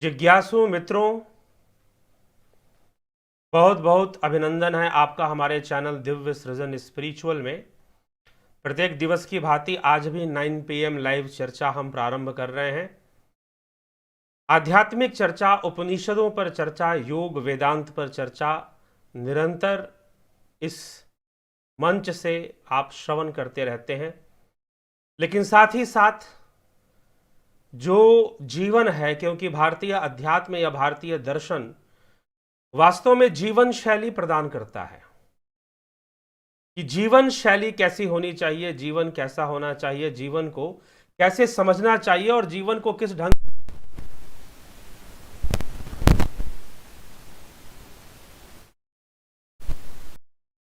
जिज्ञासु मित्रों, बहुत बहुत अभिनंदन है आपका हमारे चैनल दिव्य सृजन स्पिरिचुअल में। प्रत्येक दिवस की भांति आज भी 9 PM लाइव चर्चा हम प्रारंभ कर रहे हैं। आध्यात्मिक चर्चा, उपनिषदों पर चर्चा, योग वेदांत पर चर्चा निरंतर इस मंच से आप श्रवण करते रहते हैं। लेकिन साथ ही साथ जो जीवन है, क्योंकि भारतीय अध्यात्म या भारतीय दर्शन वास्तव में जीवन शैली प्रदान करता है कि जीवन शैली कैसी होनी चाहिए, जीवन कैसा होना चाहिए, जीवन को कैसे समझना चाहिए और जीवन को किस ढंग।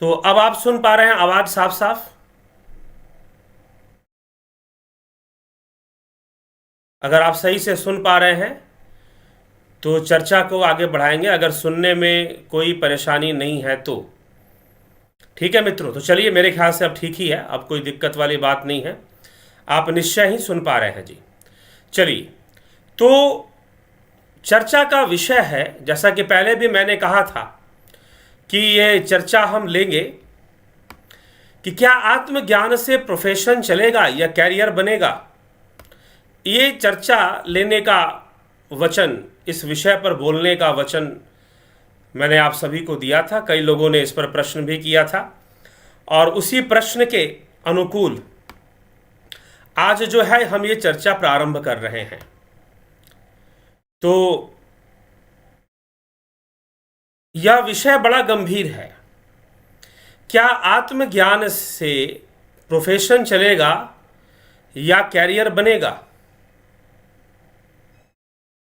तो अब आप सुन पा रहे हैं आवाज साफ साफ? अगर आप सही से सुन पा रहे हैं तो चर्चा को आगे बढ़ाएंगे, अगर सुनने में कोई परेशानी नहीं है तो ठीक है मित्रों। तो चलिए, मेरे ख्याल से अब ठीक ही है, अब कोई दिक्कत वाली बात नहीं है, आप निश्चय ही सुन पा रहे हैं जी। चलिए, तो चर्चा का विषय है, जैसा कि पहले भी मैंने कहा था कि ये चर्चा हम लेंगे कि क्या आत्मज्ञान से प्रोफेशन चलेगा या कैरियर बनेगा। ये चर्चा लेने का वचन, इस विषय पर बोलने का वचन मैंने आप सभी को दिया था। कई लोगों ने इस पर प्रश्न भी किया था और उसी प्रश्न के अनुकूल आज जो है हम ये चर्चा प्रारंभ कर रहे हैं। तो यह विषय बड़ा गंभीर है। क्या आत्मज्ञान से प्रोफेशन चलेगा या कैरियर बनेगा।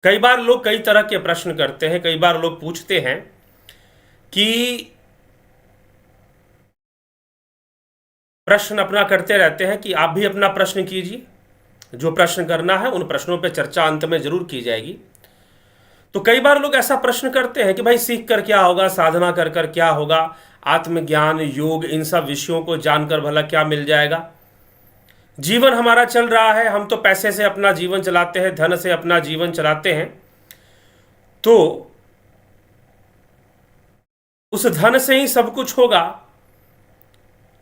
कई बार लोग कई तरह के प्रश्न करते हैं, कई बार लोग पूछते हैं कि प्रश्न अपना करते रहते हैं कि आप भी अपना प्रश्न कीजिए, जो प्रश्न करना है उन प्रश्नों पर चर्चा अंत में जरूर की जाएगी। तो कई बार लोग ऐसा प्रश्न करते हैं कि भाई सीख कर क्या होगा, साधना कर कर क्या होगा, आत्मज्ञान, योग, इन सब विषयों को जानकर भला क्या मिल जाएगा। जीवन हमारा चल रहा है, हम तो पैसे से अपना जीवन चलाते हैं, धन से अपना जीवन चलाते हैं, तो उस धन से ही सब कुछ होगा।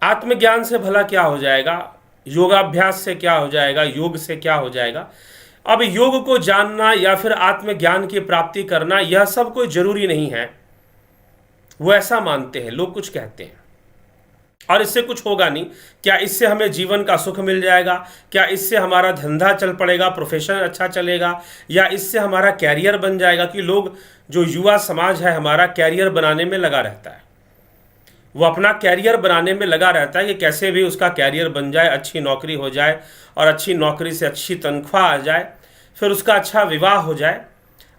आत्मज्ञान से भला क्या हो जाएगा, योगाभ्यास से क्या हो जाएगा, योग से क्या हो जाएगा। अब योग को जानना या फिर आत्मज्ञान की प्राप्ति करना, यह सब कोई जरूरी नहीं है। वो ऐसा मानते हैं, लोग कुछ कहते हैं और इससे कुछ होगा नहीं। क्या इससे हमें जीवन का सुख मिल जाएगा, क्या इससे हमारा धंधा चल पड़ेगा, प्रोफेशन अच्छा चलेगा, या इससे हमारा कैरियर बन जाएगा। कि लोग, जो युवा समाज है हमारा, कैरियर बनाने में लगा रहता है, वो अपना कैरियर बनाने में लगा रहता है कि कैसे भी उसका कैरियर बन जाए, अच्छी नौकरी हो जाए और अच्छी नौकरी से अच्छी तनख्वाह आ जाए, फिर उसका अच्छा विवाह हो जाए,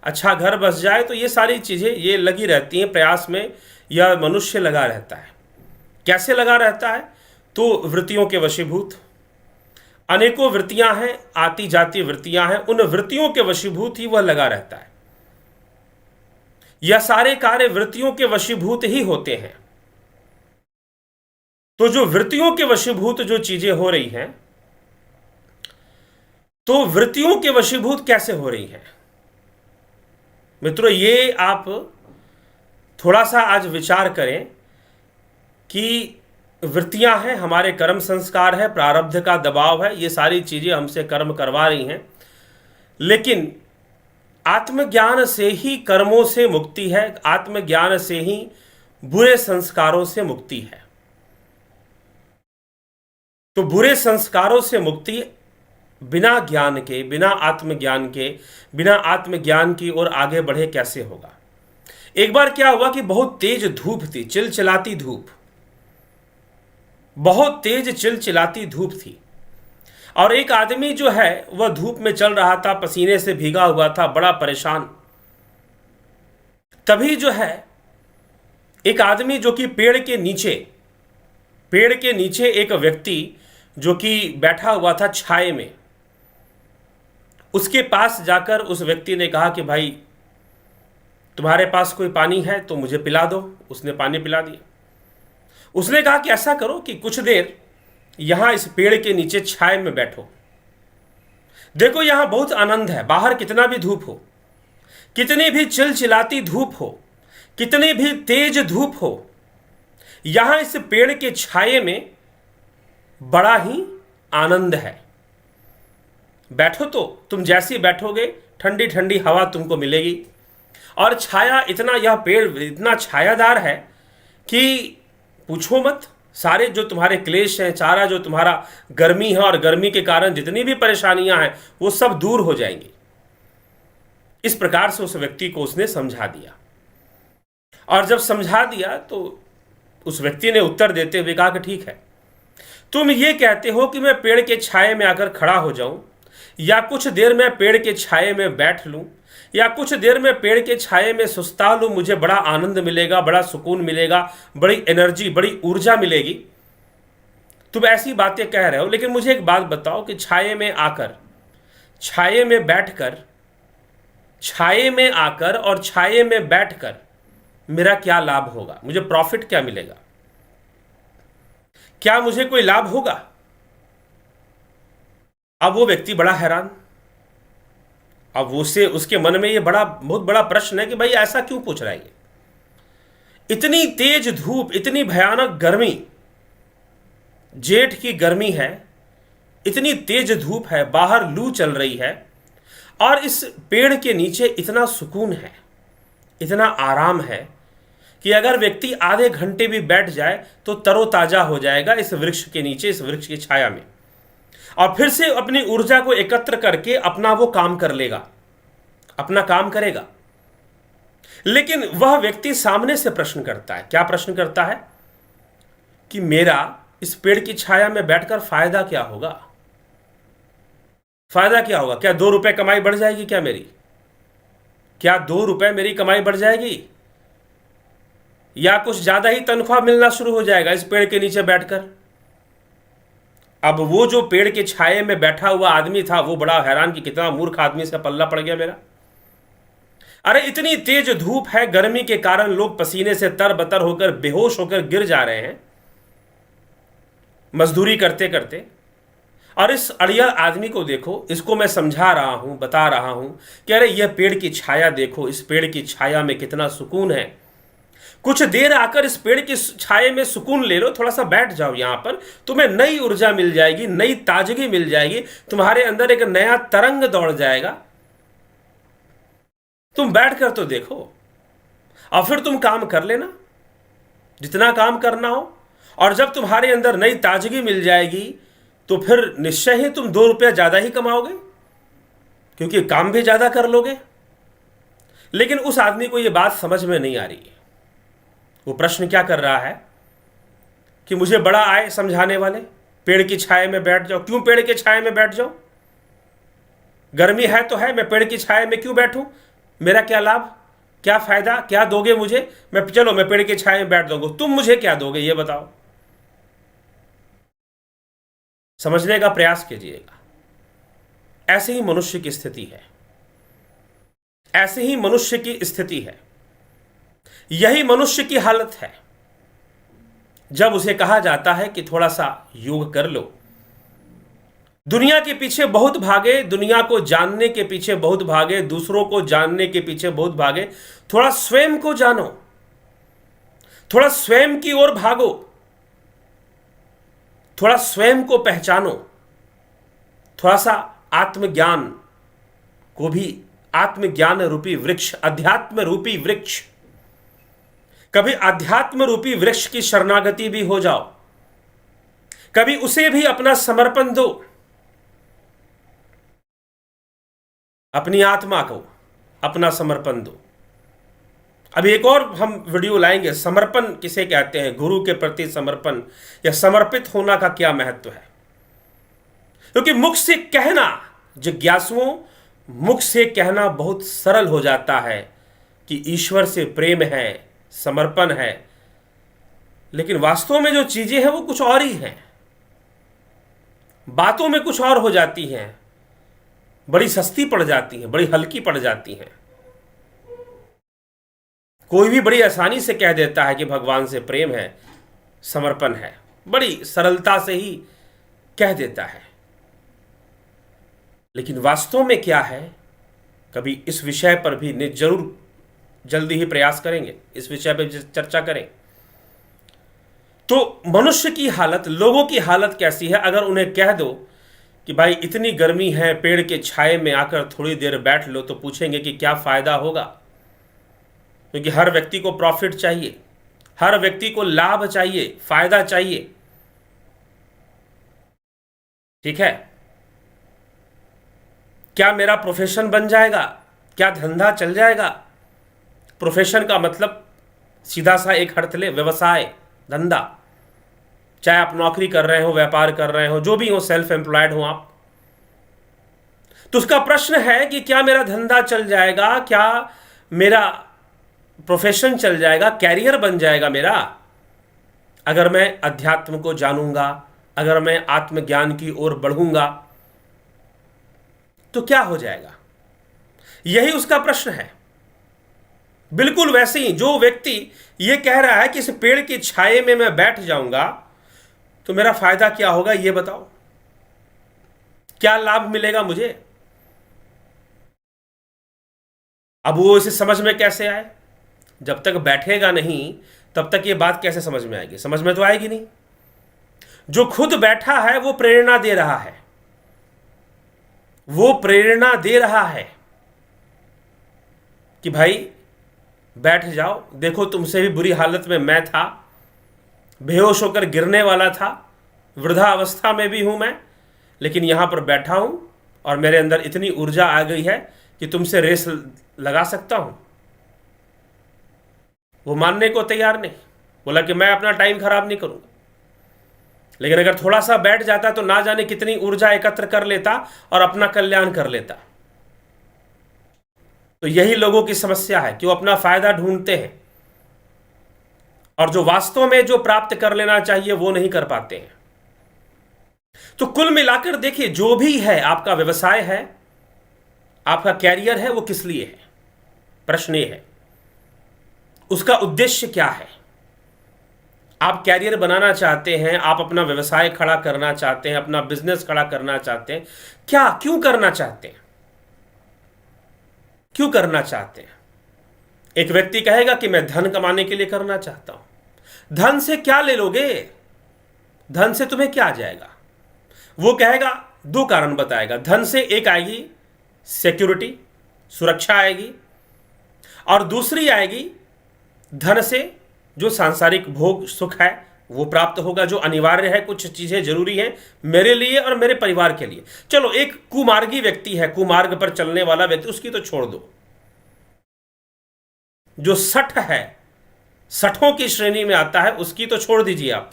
अच्छा घर बस जाए। तो ये सारी चीज़ें ये लगी रहती हैं, प्रयास में यह मनुष्य लगा रहता है। कैसे लगा रहता है? तो वृत्तियों के वशीभूत, अनेकों वृत्तियां हैं, आती जाती वृत्तियां हैं, उन वृत्तियों के वशीभूत ही वह लगा रहता है। यह सारे कार्य वृत्तियों के वशीभूत ही होते हैं। तो जो वृत्तियों के वशीभूत जो चीजें हो रही हैं, तो वृत्तियों के वशीभूत कैसे हो रही हैं मित्रों, ये आप थोड़ा सा आज विचार करें कि वृत्तियां हैं, हमारे कर्म संस्कार है, प्रारब्ध का दबाव है, ये सारी चीजें हमसे कर्म करवा रही हैं। लेकिन आत्मज्ञान से ही कर्मों से मुक्ति है, आत्मज्ञान से ही बुरे संस्कारों से मुक्ति है। तो बुरे संस्कारों से मुक्ति बिना ज्ञान के, बिना आत्मज्ञान के, बिना आत्मज्ञान की ओर आगे बढ़े कैसे होगा। एक बार क्या हुआ कि बहुत तेज धूप थी, चिलचिलाती धूप, बहुत तेज चिलचिलाती धूप थी, और एक आदमी जो है वह धूप में चल रहा था, पसीने से भीगा हुआ था, बड़ा परेशान। तभी जो है एक आदमी जो कि पेड़ के नीचे एक व्यक्ति जो कि बैठा हुआ था छाए में, उसके पास जाकर उस व्यक्ति ने कहा कि भाई तुम्हारे पास कोई पानी है तो मुझे पिला दो। उसने पानी पिला दिया। उसने कहा कि ऐसा करो कि कुछ देर यहां इस पेड़ के नीचे छाए में बैठो, देखो यहां बहुत आनंद है, बाहर कितना भी धूप हो, कितनी भी चिलचिलाती धूप हो, कितनी भी तेज धूप हो, यहां इस पेड़ के छाये में बड़ा ही आनंद है। बैठो तो तुम जैसी बैठोगे ठंडी ठंडी हवा तुमको मिलेगी, और छाया इतना, यह पेड़ इतना छायादार है कि पूछो मत। सारे जो तुम्हारे क्लेश हैं, सारा जो तुम्हारा गर्मी है और गर्मी के कारण जितनी भी परेशानियां हैं वो सब दूर हो जाएंगी। इस प्रकार से उस व्यक्ति को उसने समझा दिया, और जब समझा दिया तो उस व्यक्ति ने उत्तर देते हुए कहा कि ठीक है, तुम ये कहते हो कि मैं पेड़ के छाये में आकर खड़ा हो जाऊं, या कुछ देर में पेड़ के छाये में बैठ लूं, या कुछ देर में पेड़ के छाये में सुस्ता लूं, मुझे बड़ा आनंद मिलेगा, बड़ा सुकून मिलेगा, बड़ी एनर्जी, बड़ी ऊर्जा मिलेगी। तुम ऐसी बातें कह रहे हो, लेकिन मुझे एक बात बताओ कि छाये में आकर, छाये में बैठकर, छाये में आकर और छाये में बैठकर मेरा क्या लाभ होगा? मुझे प्रॉफिट क्या मिलेगा? क्या मुझे कोई लाभ होगा? अब वो व्यक्ति बड़ा हैरान। अब उसके मन में ये बहुत बड़ा प्रश्न है कि भाई ऐसा क्यों पूछ रहा है ये? इतनी तेज धूप, इतनी भयानक गर्मी, जेठ की गर्मी है, इतनी तेज धूप है, बाहर लू चल रही है, और इस पेड़ के नीचे इतना सुकून है, इतना आराम है कि अगर व्यक्ति आधे घंटे भी बैठ जाए तो तरोताजा हो जाएगा इस वृक्ष के नीचे, इस वृक्ष की छाया में, और फिर से अपनी ऊर्जा को एकत्र करके अपना वो काम कर लेगा, अपना काम करेगा। लेकिन वह व्यक्ति सामने से प्रश्न करता है। क्या प्रश्न करता है? कि मेरा इस पेड़ की छाया में बैठकर फायदा क्या होगा? फायदा क्या होगा? क्या 2 रुपए कमाई बढ़ जाएगी? क्या मेरी, क्या 2 रुपए मेरी कमाई बढ़ जाएगी, या कुछ ज्यादा ही तनख्वाह मिलना शुरू हो जाएगा इस पेड़ के नीचे बैठकर? अब वो जो पेड़ के छाये में बैठा हुआ आदमी था वो बड़ा हैरान कि कितना मूर्ख आदमी से पल्ला पड़ गया मेरा। अरे इतनी तेज धूप है, गर्मी के कारण लोग पसीने से तरबतर होकर, बेहोश होकर गिर जा रहे हैं मजदूरी करते करते, और इस अड़ियल आदमी को देखो, इसको मैं समझा रहा हूं, बता रहा हूं कि अरे यह पेड़ की छाया देखो, इस पेड़ की छाया में कितना सुकून है। कुछ देर आकर इस पेड़ की छाये में सुकून ले लो, थोड़ा सा बैठ जाओ यहां पर, तुम्हें नई ऊर्जा मिल जाएगी, नई ताजगी मिल जाएगी, तुम्हारे अंदर एक नया तरंग दौड़ जाएगा। तुम बैठ कर तो देखो, और फिर तुम काम कर लेना जितना काम करना हो, और जब तुम्हारे अंदर नई ताजगी मिल जाएगी तो फिर निश्चय ही तुम 2 रुपया ज्यादा ही कमाओगे, क्योंकि काम भी ज्यादा कर लोगे। लेकिन उस आदमी को यह बात समझ में नहीं आ रही है। वो प्रश्न क्या कर रहा है कि मुझे बड़ा आए समझाने वाले, पेड़ की छाये में बैठ जाओ। क्यों पेड़ की छाये में बैठ जाओ? गर्मी है तो है, मैं पेड़ की छाये में क्यों बैठूं? मेरा क्या लाभ, क्या फायदा, क्या दोगे मुझे? चलो मैं पेड़ की छाये में बैठ दूंगा, तुम मुझे क्या दोगे ये बताओ? समझने का प्रयास कीजिएगा। ऐसे ही मनुष्य की स्थिति है, ऐसे ही मनुष्य की स्थिति है, यही मनुष्य की हालत है। जब उसे कहा जाता है कि थोड़ा सा योग कर लो, दुनिया के पीछे बहुत भागे, दुनिया को जानने के पीछे बहुत भागे, दूसरों को जानने के पीछे बहुत भागे, थोड़ा स्वयं को जानो, थोड़ा स्वयं की ओर भागो, थोड़ा स्वयं को पहचानो, थोड़ा सा आत्मज्ञान को भी, आत्मज्ञान रूपी वृक्ष, अध्यात्म रूपी वृक्ष, कभी अध्यात्म रूपी वृक्ष की शरणागति भी हो जाओ, कभी उसे भी अपना समर्पण दो, अपनी आत्मा को अपना समर्पण दो। अभी एक और हम वीडियो लाएंगे, समर्पण किसे कहते हैं, गुरु के प्रति समर्पण या समर्पित होना का क्या महत्व है। क्योंकि मुख से कहना, जिज्ञासुओं, मुख से कहना बहुत सरल हो जाता है कि ईश्वर से प्रेम है, समर्पण है, लेकिन वास्तव में जो चीजें हैं वो कुछ और ही हैं। बातों में कुछ और हो जाती हैं, बड़ी सस्ती पड़ जाती हैं, बड़ी हल्की पड़ जाती हैं। कोई भी बड़ी आसानी से कह देता है कि भगवान से प्रेम है, समर्पण है, बड़ी सरलता से ही कह देता है, लेकिन वास्तव में क्या है कभी इस विषय पर भी जरूर जल्दी ही प्रयास करेंगे, इस विषय पर चर्चा करें। तो मनुष्य की हालत, लोगों की हालत कैसी है? अगर उन्हें कह दो कि भाई इतनी गर्मी है, पेड़ के छाए में आकर थोड़ी देर बैठ लो, तो पूछेंगे कि क्या फायदा होगा। क्योंकि हर व्यक्ति को प्रॉफिट चाहिए, हर व्यक्ति को लाभ चाहिए, फायदा चाहिए। ठीक है, क्या मेरा प्रोफेशन बन जाएगा? क्या धंधा चल जाएगा? प्रोफेशन का मतलब सीधा सा एक अर्थ ले, व्यवसाय, धंधा। चाहे आप नौकरी कर रहे हो, व्यापार कर रहे हो, जो भी हो, सेल्फ एम्प्लॉयड हो आप, तो उसका प्रश्न है कि क्या मेरा धंधा चल जाएगा, क्या मेरा प्रोफेशन चल जाएगा, कैरियर बन जाएगा मेरा, अगर मैं अध्यात्म को जानूंगा, अगर मैं आत्मज्ञान की ओर बढ़ूंगा, तो क्या हो जाएगा? यही उसका प्रश्न है। बिल्कुल वैसे ही जो व्यक्ति यह कह रहा है कि इस पेड़ की छाए में मैं बैठ जाऊंगा तो मेरा फायदा क्या होगा, यह बताओ, क्या लाभ मिलेगा मुझे? अब वो इसे समझ में कैसे आए? जब तक बैठेगा नहीं तब तक ये बात कैसे समझ में आएगी? समझ में तो आएगी नहीं। जो खुद बैठा है वो प्रेरणा दे रहा है, वो प्रेरणा दे रहा है कि भाई बैठ जाओ, देखो तुमसे भी बुरी हालत में मैं था, बेहोश होकर गिरने वाला था, वृद्धावस्था में भी हूं मैं, लेकिन यहां पर बैठा हूं और मेरे अंदर इतनी ऊर्जा आ गई है कि तुमसे रेस लगा सकता हूं। वो मानने को तैयार नहीं, बोला कि मैं अपना टाइम खराब नहीं करूंगा। लेकिन अगर थोड़ा सा बैठ जाता तो ना जाने कितनी ऊर्जा एकत्र कर लेता और अपना कल्याण कर लेता। तो यही लोगों की समस्या है कि वो अपना फायदा ढूंढते हैं और जो वास्तव में जो प्राप्त कर लेना चाहिए वो नहीं कर पाते हैं। तो कुल मिलाकर देखिए, जो भी है, आपका व्यवसाय है, आपका कैरियर है, वो किस लिए है? प्रश्न ये है, उसका उद्देश्य क्या है? आप कैरियर बनाना चाहते हैं, आप अपना व्यवसाय खड़ा करना चाहते हैं, अपना बिजनेस खड़ा करना चाहते हैं, क्या, क्यों करना चाहते हैं? क्यों करना चाहते हैं? एक व्यक्ति कहेगा कि मैं धन कमाने के लिए करना चाहता हूं। धन से क्या ले लोगे? धन से तुम्हें क्या आ जाएगा? वो कहेगा, दो कारण बताएगा। धन से एक आएगी सिक्योरिटी, सुरक्षा आएगी, और दूसरी आएगी धन से जो सांसारिक भोग सुख है वो प्राप्त होगा, जो अनिवार्य है, कुछ चीजें जरूरी हैं मेरे लिए और मेरे परिवार के लिए। चलो, एक कुमार्गी व्यक्ति है, कुमार्ग पर चलने वाला व्यक्ति, उसकी तो छोड़ दो। जो सठ है, सठों की श्रेणी में आता है, उसकी तो छोड़ दीजिए आप,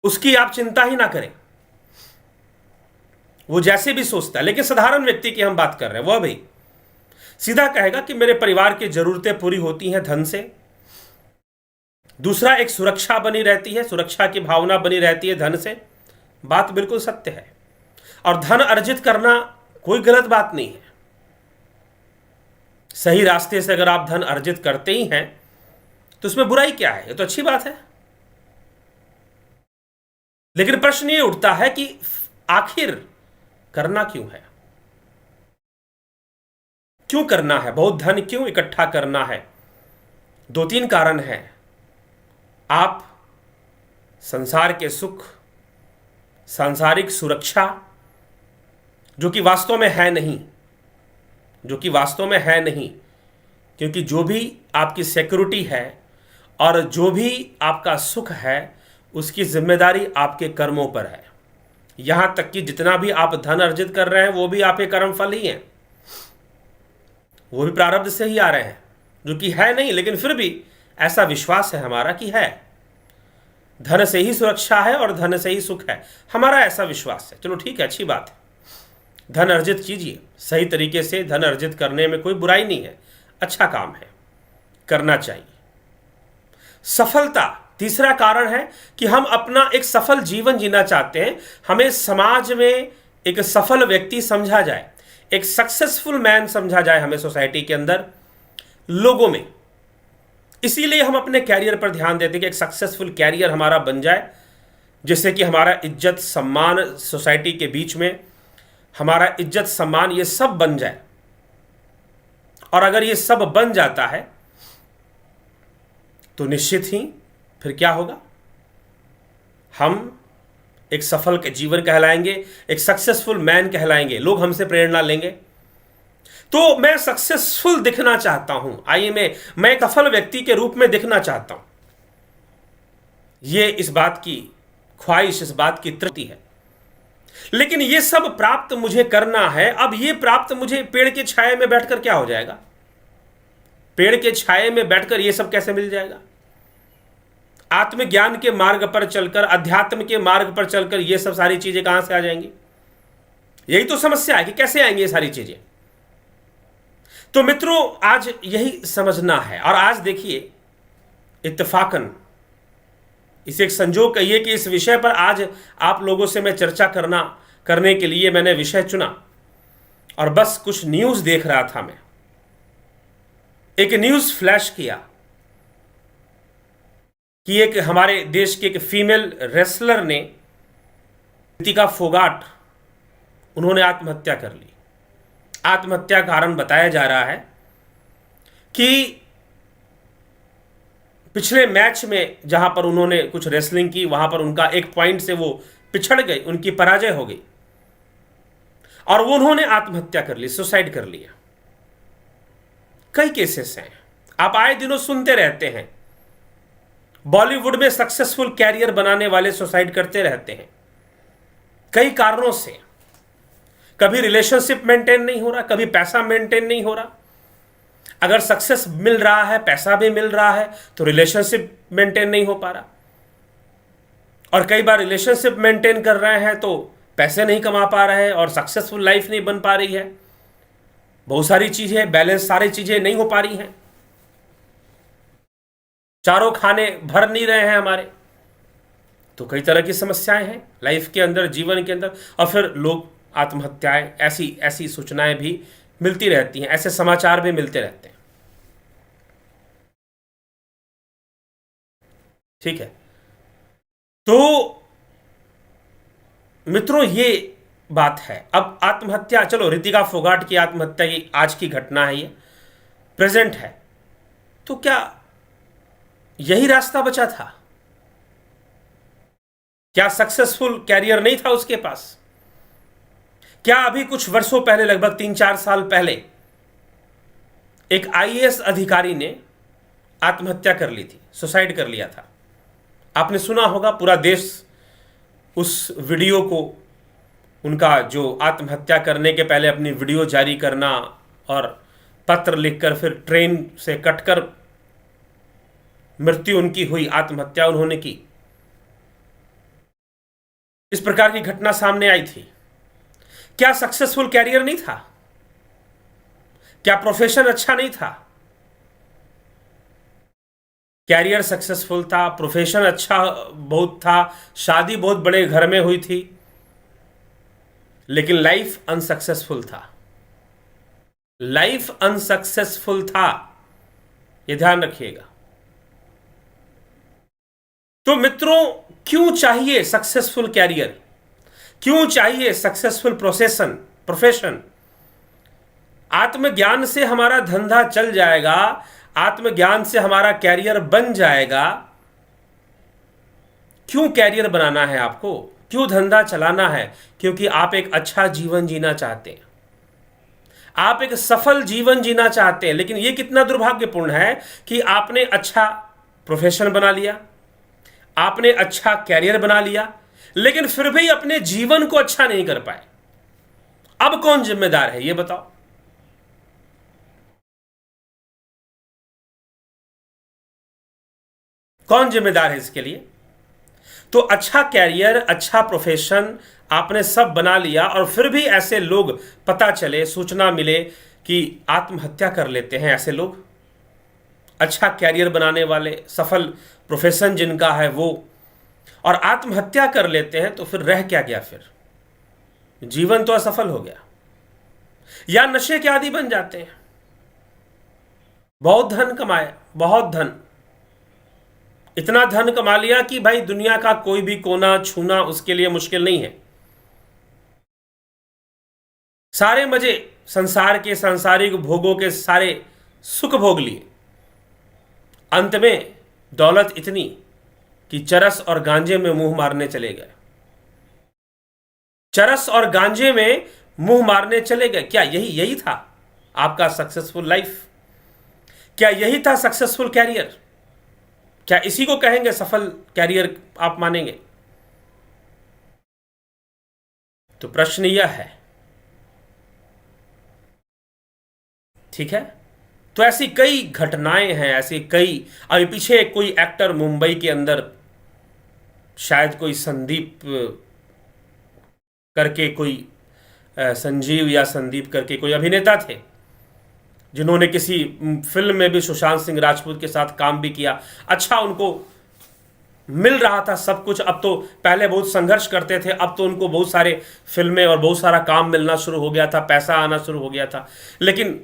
उसकी आप चिंता ही ना करें, वो जैसे भी सोचता है। लेकिन साधारण व्यक्ति की हम बात कर रहे हैं, वह भी सीधा कहेगा कि मेरे परिवार की जरूरतें पूरी होती हैं धन से। दूसरा, एक सुरक्षा बनी रहती है, सुरक्षा की भावना बनी रहती है धन से। बात बिल्कुल सत्य है, और धन अर्जित करना कोई गलत बात नहीं है। सही रास्ते से अगर आप धन अर्जित करते ही हैं तो उसमें बुराई क्या है? ये तो अच्छी बात है। लेकिन प्रश्न ये उठता है कि आखिर करना क्यों है? क्यों करना है? बहुत धन क्यों इकट्ठा करना है? दो तीन कारण हैं। आप संसार के सुख, सांसारिक सुरक्षा, जो कि वास्तव में है नहीं, जो कि वास्तव में है नहीं, क्योंकि जो भी आपकी सिक्योरिटी है और जो भी आपका सुख है उसकी जिम्मेदारी आपके कर्मों पर है। यहां तक कि जितना भी आप धन अर्जित कर रहे हैं वो भी आपके कर्म फल ही हैं, वो भी प्रारब्ध से ही आ रहे हैं, जो कि है नहीं, लेकिन फिर भी ऐसा विश्वास है हमारा कि है। धन से ही सुरक्षा है और धन से ही सुख है, हमारा ऐसा विश्वास है। चलो ठीक है, अच्छी बात है, धन अर्जित कीजिए, सही तरीके से धन अर्जित करने में कोई बुराई नहीं है, अच्छा काम है, करना चाहिए। सफलता तीसरा कारण है कि हम अपना एक सफल जीवन जीना चाहते हैं, हमें समाज में एक सफल व्यक्ति समझा जाए, एक सक्सेसफुल मैन समझा जाए हमें सोसाइटी के अंदर, लोगों में। इसीलिए हम अपने कैरियर पर ध्यान देते हैं कि एक सक्सेसफुल कैरियर हमारा बन जाए, जिससे कि हमारा इज्जत सम्मान सोसाइटी के बीच में, हमारा इज्जत सम्मान, ये सब बन जाए। और अगर ये सब बन जाता है तो निश्चित ही फिर क्या होगा, हम एक सफल के जीवन कहलाएंगे, एक सक्सेसफुल मैन कहलाएंगे, लोग हमसे प्रेरणा लेंगे। तो मैं सक्सेसफुल दिखना चाहता हूं, आइए मैं एक सफल व्यक्ति के रूप में दिखना चाहता हूं। ये इस बात की ख्वाहिश, इस बात की तृप्ति है। लेकिन ये सब प्राप्त मुझे करना है। अब ये प्राप्त मुझे पेड़ के छाए में बैठकर क्या हो जाएगा? पेड़ के छाए में बैठकर ये सब कैसे मिल जाएगा? आत्मज्ञान के मार्ग पर चलकर, अध्यात्म के मार्ग पर चलकर ये सब सारी चीजें कहां से आ जाएंगी? यही तो समस्या है कि कैसे आएंगी ये सारी चीजें। तो मित्रों, आज यही समझना है। और आज देखिए, इत्तेफाकन, इसे एक संजोग कहिए कि इस विषय पर आज आप लोगों से मैं चर्चा करने के लिए मैंने विषय चुना। और बस कुछ न्यूज देख रहा था मैं, एक न्यूज फ्लैश किया कि एक हमारे देश के एक फीमेल रेसलर ने, रितिका फोगाट, उन्होंने आत्महत्या कर ली। आत्महत्या का कारण बताया जा रहा है कि पिछले मैच में जहां पर उन्होंने कुछ रेसलिंग की, वहां पर उनका एक पॉइंट से वो पिछड़ गई, उनकी पराजय हो गई और वो उन्होंने आत्महत्या कर ली, सुसाइड कर लिया। कई केसेस हैं, आप आए दिनों सुनते रहते हैं। बॉलीवुड में सक्सेसफुल कैरियर बनाने वाले सुसाइड करते रहते हैं कई कारणों से। कभी रिलेशनशिप मेंटेन नहीं हो रहा, कभी पैसा मेंटेन नहीं हो रहा। अगर सक्सेस मिल रहा है, पैसा भी मिल रहा है, तो रिलेशनशिप मेंटेन नहीं हो पा रहा। और कई बार रिलेशनशिप मेंटेन कर रहे हैं तो पैसे नहीं कमा पा रहे हैं और सक्सेसफुल लाइफ नहीं बन पा रही है। बहुत सारी चीजें, बैलेंस, सारी चीजें नहीं हो पा रही हैं। चारों खाने भर नहीं रहे हैं हमारे। तो कई तरह की समस्याएं हैं लाइफ के अंदर, जीवन के अंदर। और फिर लोग आत्महत्याएं, ऐसी ऐसी सूचनाएं भी मिलती रहती हैं, ऐसे समाचार भी मिलते रहते हैं। ठीक है, तो मित्रों ये बात है। अब आत्महत्या, चलो रितिका फोगाट की आत्महत्या की आज की घटना है, ये प्रेजेंट है। तो क्या यही रास्ता बचा था? क्या सक्सेसफुल कैरियर नहीं था उसके पास? क्या अभी कुछ वर्षों पहले, लगभग 3-4 साल पहले, एक आईएएस अधिकारी ने आत्महत्या कर ली थी, सुसाइड कर लिया था। आपने सुना होगा, पूरा देश उस वीडियो को, उनका जो आत्महत्या करने के पहले अपनी वीडियो जारी करना और पत्र लिखकर फिर ट्रेन से कटकर मृत्यु उनकी हुई, आत्महत्या उन्होंने की, इस प्रकार की घटना सामने आई थी। क्या सक्सेसफुल कैरियर नहीं था? क्या प्रोफेशन अच्छा नहीं था? कैरियर सक्सेसफुल था, प्रोफेशन अच्छा बहुत था, शादी बहुत बड़े घर में हुई थी, लेकिन लाइफ अनसक्सेसफुल था। लाइफ अनसक्सेसफुल था, यह ध्यान रखिएगा। तो मित्रों, क्यों चाहिए सक्सेसफुल कैरियर? क्यों चाहिए सक्सेसफुल प्रोफेशन? आत्मज्ञान से हमारा धंधा चल जाएगा, आत्मज्ञान से हमारा कैरियर बन जाएगा। क्यों कैरियर बनाना है आपको? क्यों धंधा चलाना है? क्योंकि आप एक अच्छा जीवन जीना चाहते हैं, आप एक सफल जीवन जीना चाहते हैं। लेकिन यह कितना दुर्भाग्यपूर्ण है कि आपने अच्छा प्रोफेशन बना लिया, आपने अच्छा कैरियर बना लिया, लेकिन फिर भी अपने जीवन को अच्छा नहीं कर पाए। अब कौन जिम्मेदार है, यह बताओ? कौन जिम्मेदार है इसके लिए? तो अच्छा कैरियर, अच्छा प्रोफेशन आपने सब बना लिया और फिर भी ऐसे लोग, पता चले, सूचना मिले कि आत्महत्या कर लेते हैं ऐसे लोग। अच्छा कैरियर बनाने वाले, सफल प्रोफेशन जिनका है वो, और आत्महत्या कर लेते हैं, तो फिर रह क्या गया? फिर जीवन तो असफल हो गया। या नशे के आदी बन जाते हैं, बहुत धन कमाए, बहुत धन, इतना धन कमा लिया कि भाई दुनिया का कोई भी कोना छूना उसके लिए मुश्किल नहीं है। सारे मजे संसार के, सांसारिक भोगों के सारे सुख भोग लिए। अंत में दौलत इतनी कि चरस और गांजे में मुंह मारने चले गए। चरस और गांजे में मुंह मारने चले गए। क्या यही था आपका सक्सेसफुल लाइफ? क्या यही था सक्सेसफुल कैरियर? क्या इसी को कहेंगे सफल कैरियर आप मानेंगे? तो प्रश्न यह है, ठीक है। तो ऐसी कई घटनाएं हैं, ऐसी कई, अभी पीछे कोई एक्टर मुंबई के अंदर, शायद कोई संदीप करके कोई संजीव या संदीप करके कोई अभिनेता थे, जिन्होंने किसी फिल्म में भी सुशांत सिंह राजपूत के साथ काम भी किया। अच्छा, उनको मिल रहा था सब कुछ। अब तो पहले बहुत संघर्ष करते थे, अब तो उनको बहुत सारे फिल्में और बहुत सारा काम मिलना शुरू हो गया था, पैसा आना शुरू हो गया था, लेकिन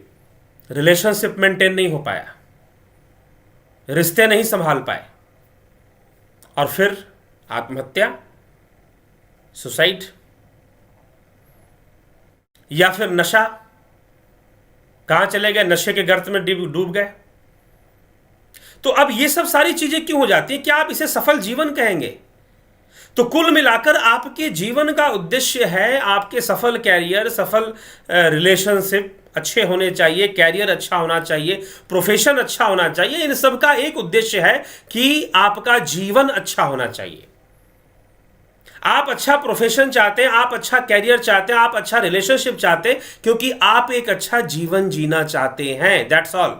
रिलेशनशिप मेंटेन नहीं हो पाया, रिश्ते नहीं संभाल पाए, और फिर आत्महत्या, सुसाइड, या फिर नशा। कहां चले गए? नशे के गर्त में डूब गए। तो अब ये सब सारी चीजें क्यों हो जाती हैं? क्या आप इसे सफल जीवन कहेंगे? तो कुल मिलाकर आपके जीवन का उद्देश्य है, आपके सफल कैरियर, सफल रिलेशनशिप अच्छे होने चाहिए, कैरियर अच्छा होना चाहिए, प्रोफेशन अच्छा होना चाहिए। इन सब का एक उद्देश्य है कि आपका जीवन अच्छा होना चाहिए। आप अच्छा प्रोफेशन चाहते हैं, आप अच्छा कैरियर चाहते हैं, आप अच्छा रिलेशनशिप चाहते हैं, क्योंकि आप एक अच्छा जीवन जीना चाहते हैं। That's all.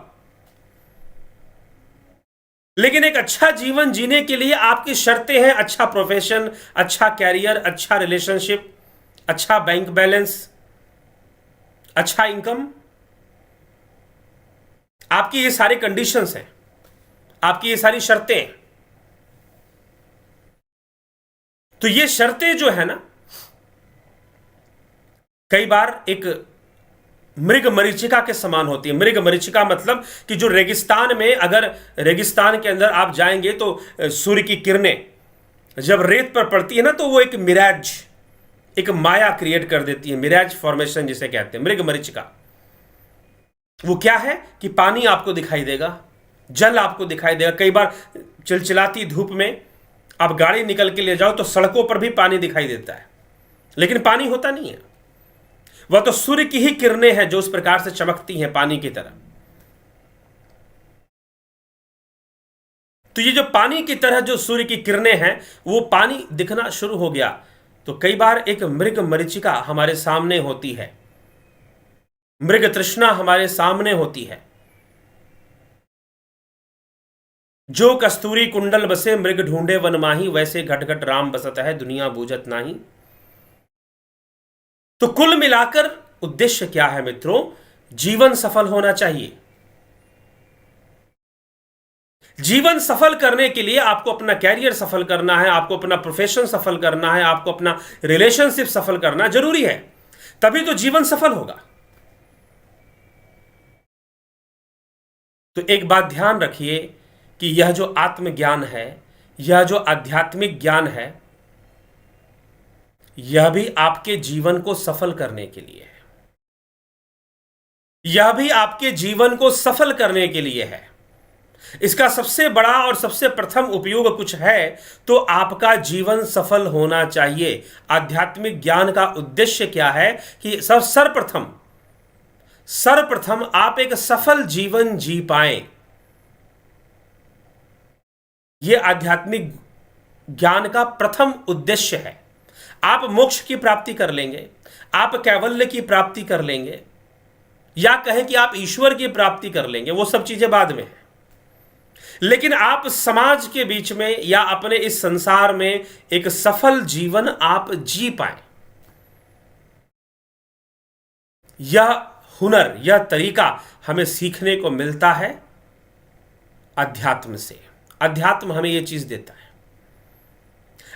लेकिन एक अच्छा जीवन जीने के लिए आपकी शर्तें हैं: अच्छा प्रोफेशन, अच्छा कैरियर, अच्छा रिलेशनशिप, अच्छा बैंक बैलेंस, अच्छा इनकम। आपकी ये सारी कंडीशंस हैं, आपकी ये सारी शर्तें हैं। तो ये शर्तें जो है ना, कई बार एक मृग मरीचिका के समान होती है। मृग मरीचिका मतलब कि जो रेगिस्तान में, अगर रेगिस्तान के अंदर आप जाएंगे तो सूर्य की किरणें जब रेत पर पड़ती है ना, तो वो एक मिराज, एक माया क्रिएट कर देती है। मिराज फॉर्मेशन जिसे कहते हैं, मृग मरीचिका। वो क्या है कि पानी आपको दिखाई देगा, जल आपको दिखाई देगा। कई बार चिलचिलाती धूप में आप गाड़ी निकल के ले जाओ तो सड़कों पर भी पानी दिखाई देता है, लेकिन पानी होता नहीं है। वह तो सूर्य की ही किरणें हैं जो उस प्रकार से चमकती हैं पानी की तरह। तो ये जो पानी की तरह जो सूर्य की किरणें हैं, वो पानी दिखना शुरू हो गया तो कई बार एक मृग मरीचिका हमारे सामने होती है, मृग तृष्णा हमारे सामने होती है। जो कस्तूरी कुंडल बसे मृग ढूंढे वन माही, वैसे घट घट राम बसत है दुनिया बूझत नाही। तो कुल मिलाकर उद्देश्य क्या है मित्रों? जीवन सफल होना चाहिए। जीवन सफल करने के लिए आपको अपना कैरियर सफल करना है, आपको अपना प्रोफेशन सफल करना है, आपको अपना रिलेशनशिप सफल करना जरूरी है, तभी तो जीवन सफल होगा। तो एक बात ध्यान रखिए कि यह जो आत्मज्ञान है, यह जो आध्यात्मिक ज्ञान है, यह भी आपके जीवन को सफल करने के लिए है। यह भी आपके जीवन को सफल करने के लिए है। इसका सबसे बड़ा और सबसे प्रथम उपयोग कुछ है तो आपका जीवन सफल होना चाहिए। आध्यात्मिक ज्ञान का उद्देश्य क्या है कि सर्वप्रथम आप एक सफल जीवन जी पाएं। यह आध्यात्मिक ज्ञान का प्रथम उद्देश्य है। आप मोक्ष की प्राप्ति कर लेंगे, आप कैवल्य की प्राप्ति कर लेंगे, या कहें कि आप ईश्वर की प्राप्ति कर लेंगे, वो सब चीजें बाद में है। लेकिन आप समाज के बीच में या अपने इस संसार में एक सफल जीवन आप जी पाए, यह हुनर, यह तरीका हमें सीखने को मिलता है अध्यात्म से। अध्यात्म हमें यह चीज देता है।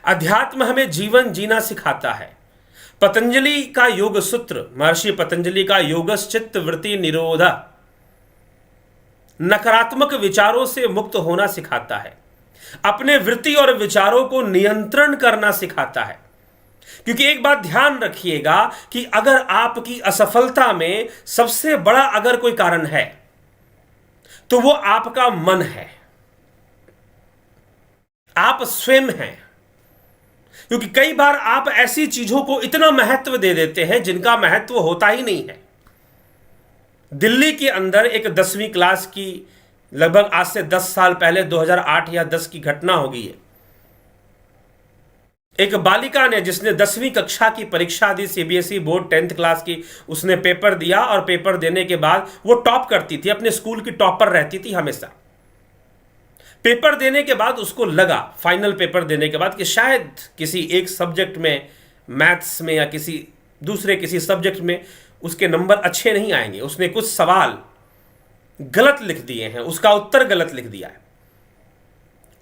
अध्यात्म हमें जीवन जीना सिखाता है। पतंजलि का योग सूत्र, महर्षि पतंजलि का योगश्चित्त वृत्ति निरोधा, नकारात्मक विचारों से मुक्त होना सिखाता है, अपने वृत्ति और विचारों को नियंत्रण करना सिखाता है। क्योंकि एक बात ध्यान रखिएगा कि अगर आपकी असफलता में सबसे बड़ा अगर कोई कारण है तो वो आपका मन है, आप स्वयं हैं। क्योंकि कई बार आप ऐसी चीजों को इतना महत्व दे देते हैं जिनका महत्व होता ही नहीं है। दिल्ली के अंदर एक 10वीं क्लास की, लगभग आज से 10 साल पहले 2008 या 10 की घटना होगी है। एक बालिका ने, जिसने 10वीं कक्षा की परीक्षा दी, सीबीएसई बोर्ड 10th क्लास की, उसने पेपर दिया और पेपर देने के बाद वो टॉप करती थी, अपने स्कूल की टॉपर रहती थी हमेशा। पेपर देने के बाद उसको लगा, फाइनल पेपर देने के बाद, कि शायद किसी एक सब्जेक्ट में, मैथ्स में या किसी दूसरे किसी सब्जेक्ट में उसके नंबर अच्छे नहीं आएंगे। उसने कुछ सवाल गलत लिख दिए हैं, उसका उत्तर गलत लिख दिया है,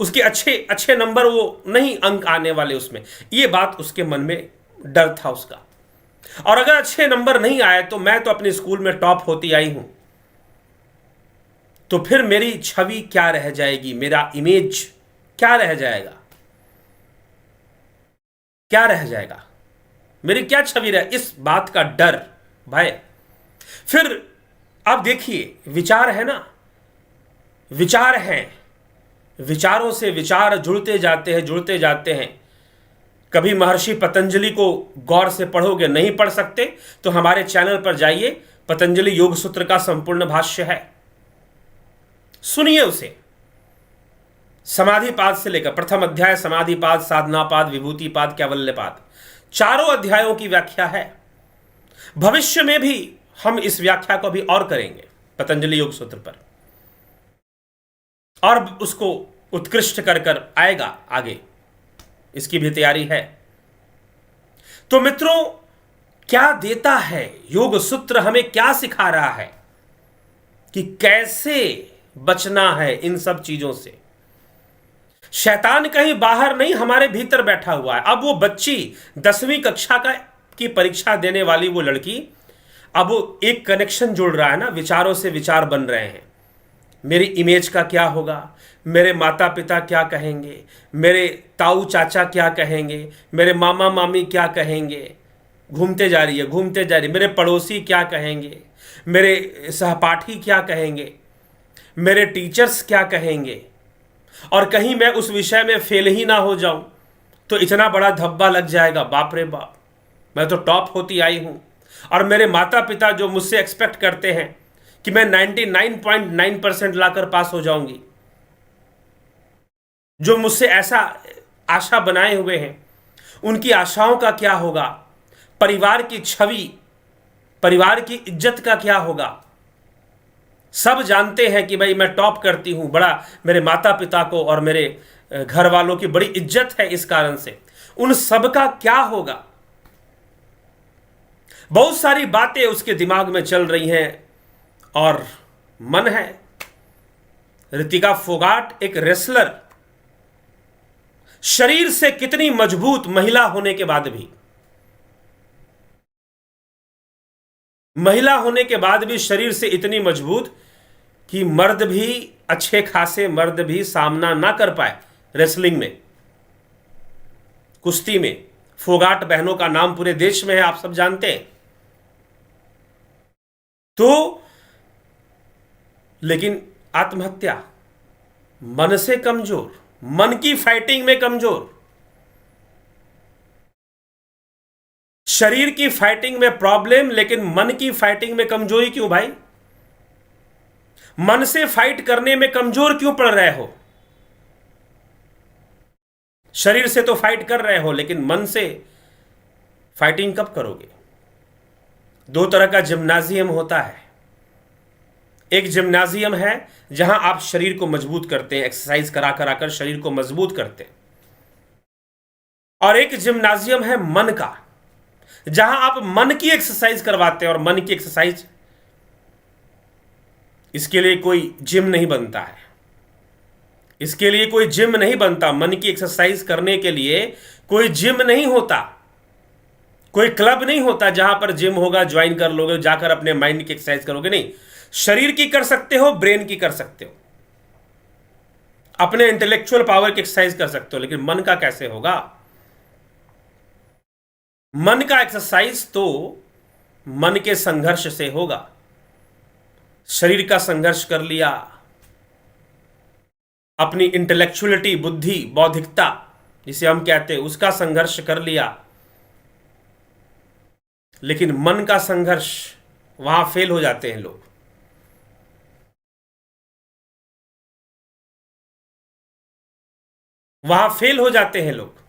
उसके अच्छे अच्छे नंबर, वो नहीं अंक आने वाले उसमें। ये बात उसके मन में डर था उसका। और अगर अच्छे नंबर नहीं आए तो मैं तो अपने स्कूल में टॉप होती आई हूं, तो फिर मेरी छवि क्या रह जाएगी, मेरा इमेज क्या रह जाएगा, क्या रह जाएगा, मेरी क्या छवि रह, इस बात का डर भाई। फिर आप देखिए, विचार है ना, विचार हैं, विचारों से विचार जुड़ते जाते हैं, जुड़ते जाते हैं। कभी महर्षि पतंजलि को गौर से पढ़ोगे, नहीं पढ़ सकते तो हमारे चैनल पर जाइए, पतंजलि योग सूत्र का संपूर्ण भाष्य है, सुनिए उसे। समाधिपाद से लेकर प्रथम अध्याय समाधिपाद, साधनापाद, विभूतिपाद, कैवल्यपाद, चारों अध्यायों की व्याख्या है। भविष्य में भी हम इस व्याख्या को भी और करेंगे पतंजलि योग सूत्र पर, और उसको उत्कृष्ट कर कर आएगा आगे, इसकी भी तैयारी है। तो मित्रों, क्या देता है योग सूत्र, हमें क्या सिखा रहा है कि कैसे बचना है इन सब चीजों से। शैतान कहीं बाहर नहीं, हमारे भीतर बैठा हुआ है। अब वो बच्ची 10वीं कक्षा की परीक्षा देने वाली वो लड़की, अब वो एक कनेक्शन जुड़ रहा है ना, विचारों से विचार बन रहे हैं। मेरी इमेज का क्या होगा, मेरे माता पिता क्या कहेंगे, मेरे ताऊ चाचा क्या कहेंगे, मेरे मामा मामी क्या कहेंगे, घूमते जा रही है, घूमते जा रही, मेरे पड़ोसी क्या कहेंगे, मेरे सहपाठी क्या कहेंगे, मेरे टीचर्स क्या कहेंगे, और कहीं मैं उस विषय में फेल ही ना हो जाऊं तो इतना बड़ा धब्बा लग जाएगा, बाप रे बाप, मैं तो टॉप होती आई हूं। और मेरे माता पिता जो मुझसे एक्सपेक्ट करते हैं कि मैं 99.9% लाकर पास हो जाऊंगी, जो मुझसे ऐसा आशा बनाए हुए हैं, उनकी आशाओं का क्या होगा, परिवार की छवि, परिवार की इज्जत का क्या होगा। सब जानते हैं कि भाई मैं टॉप करती हूं, बड़ा मेरे माता पिता को और मेरे घर वालों की बड़ी इज्जत है इस कारण से, उन सब का क्या होगा। बहुत सारी बातें उसके दिमाग में चल रही हैं। और मन है, रितिका फोगाट एक रेसलर, शरीर से कितनी मजबूत महिला होने के बाद भी, महिला होने के बाद भी शरीर से इतनी मजबूत कि मर्द भी, अच्छे खासे मर्द भी सामना ना कर पाए रेसलिंग में, कुश्ती में। फोगाट बहनों का नाम पूरे देश में है, आप सब जानते हैं। तो लेकिन आत्महत्या, मन से कमजोर, मन की फाइटिंग में कमजोर, शरीर की फाइटिंग में प्रॉब्लम, लेकिन मन की फाइटिंग में कमजोरी क्यों भाई? मन से फाइट करने में कमजोर क्यों पड़ रहे हो? शरीर से तो फाइट कर रहे हो, लेकिन मन से फाइटिंग कब करोगे? दो तरह का जिम्नाजियम होता है। एक जिम्नाजियम है जहां आप शरीर को मजबूत करते हैं, एक्सरसाइज करा कराकर शरीर को मजबूत करते हैं, और एक जिम्नाजियम है मन का, जहां आप मन की एक्सरसाइज करवाते हैं। और मन की एक्सरसाइज, इसके लिए कोई जिम नहीं बनता है, इसके लिए कोई जिम नहीं बनता। मन की एक्सरसाइज करने के लिए कोई जिम नहीं होता, कोई क्लब नहीं होता जहां पर जिम होगा, ज्वाइन कर लोगे, जाकर अपने माइंड की एक्सरसाइज करोगे। नहीं, शरीर की कर सकते हो, ब्रेन की कर सकते हो, अपने इंटेलेक्चुअल पावर की एक्सरसाइज कर सकते हो, लेकिन मन का कैसे होगा? मन का एक्सरसाइज तो मन के संघर्ष से होगा। शरीर का संघर्ष कर लिया, अपनी इंटेलेक्चुअलिटी, बुद्धि, बौद्धिकता जिसे हम कहते हैं, उसका संघर्ष कर लिया, लेकिन मन का संघर्ष, वहां फेल हो जाते हैं लोग। वहां फेल हो जाते हैं लोग।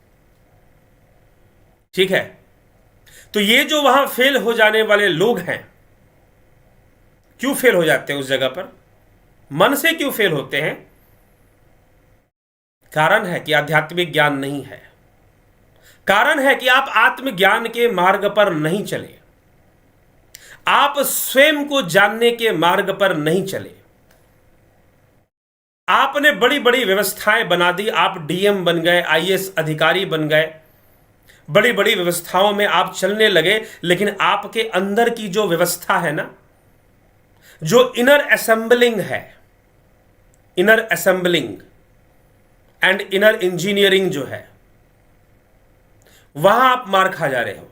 ठीक है, तो ये जो वहां फेल हो जाने वाले लोग हैं, क्यों फेल हो जाते हैं उस जगह पर? मन से क्यों फेल होते हैं? कारण है कि आध्यात्मिक ज्ञान नहीं है। कारण है कि आप आत्मज्ञान के मार्ग पर नहीं चले, आप स्वयं को जानने के मार्ग पर नहीं चले। आपने बड़ी बड़ी व्यवस्थाएं बना दी, आप डीएम बन गए, आईएएस अधिकारी बन गए, बड़ी बड़ी व्यवस्थाओं में आप चलने लगे, लेकिन आपके अंदर की जो व्यवस्था है ना, जो इनर असेंबलिंग है, inner assembling and inner engineering जो है, वहां आप मार खा जा रहे हो।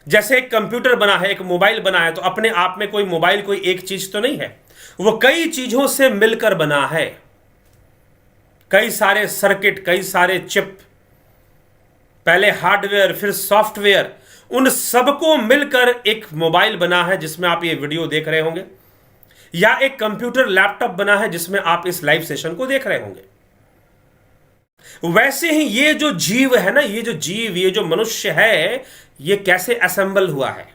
जैसे एक कंप्यूटर बना है, एक मोबाइल बना है, तो अपने आप में कोई मोबाइल कोई एक चीज तो नहीं है, वो कई चीजों से मिलकर बना है। कई सारे सर्किट, कई सारे चिप, पहले हार्डवेयर फिर सॉफ्टवेयर, उन सबको मिलकर एक मोबाइल बना है जिसमें आप ये वीडियो देख रहे होंगे, या एक कंप्यूटर लैपटॉप बना है जिसमें आप इस लाइव सेशन को देख रहे होंगे। वैसे ही ये जो जीव है ना, ये जो जीव, ये जो मनुष्य है, ये कैसे असेंबल हुआ है?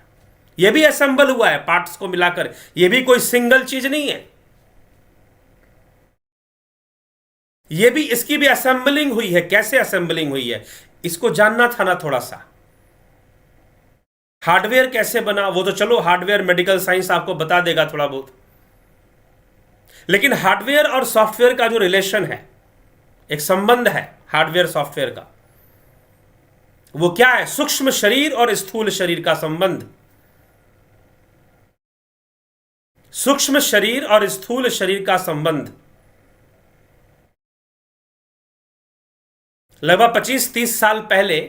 ये भी असेंबल हुआ है पार्ट्स को मिलाकर, ये भी कोई सिंगल चीज नहीं है। ये भी, इसकी भी असेंबलिंग हुई है। कैसे असेंबलिंग हुई है इसको जानना था ना थोड़ा सा। हार्डवेयर कैसे बना वो तो चलो हार्डवेयर मेडिकल साइंस आपको बता देगा थोड़ा बहुत, लेकिन हार्डवेयर और सॉफ्टवेयर का जो रिलेशन है, एक संबंध है हार्डवेयर सॉफ्टवेयर का, वो क्या है? सूक्ष्म शरीर और स्थूल शरीर का संबंध। सूक्ष्म शरीर और स्थूल शरीर का संबंध लगभग 25-30 साल पहले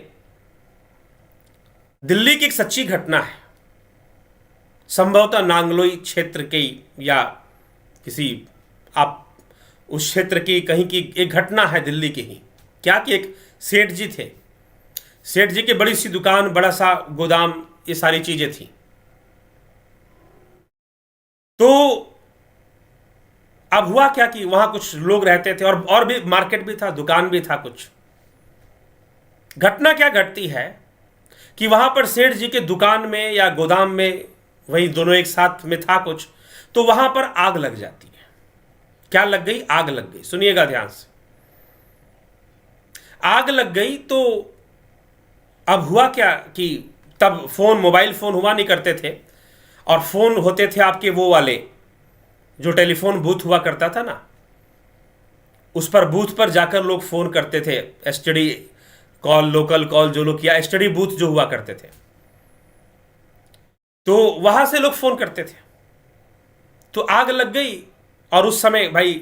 दिल्ली की एक सच्ची घटना है। संभवतः नांगलोई क्षेत्र की या किसी, आप उस क्षेत्र की कहीं की एक घटना है दिल्ली की ही। क्या कि एक सेठ जी थे, सेठ जी की बड़ी सी दुकान, बड़ा सा गोदाम, ये सारी चीजें थी। तो अब हुआ क्या कि वहां कुछ लोग रहते थे और भी मार्केट भी था, दुकान भी था कुछ। घटना क्या घटती है कि वहां पर सेठ जी के दुकान में या गोदाम में, वही दोनों एक साथ में था कुछ, तो वहां पर आग लग जाती है। क्या लग गई? आग लग गई। सुनिएगा ध्यान से। आग लग गई तो अब हुआ क्या कि तब फोन, मोबाइल फोन हुआ नहीं करते थे, और फोन होते थे आपके वो वाले जो टेलीफोन बूथ हुआ करता था ना, उस पर बूथ पर जाकर लोग फोन करते थे। एसटीडी कॉल, लोकल कॉल जो लोग किया, एसटीडी बूथ जो हुआ करते थे, तो वहां से लोग फोन करते थे। तो आग लग गई, और उस समय भाई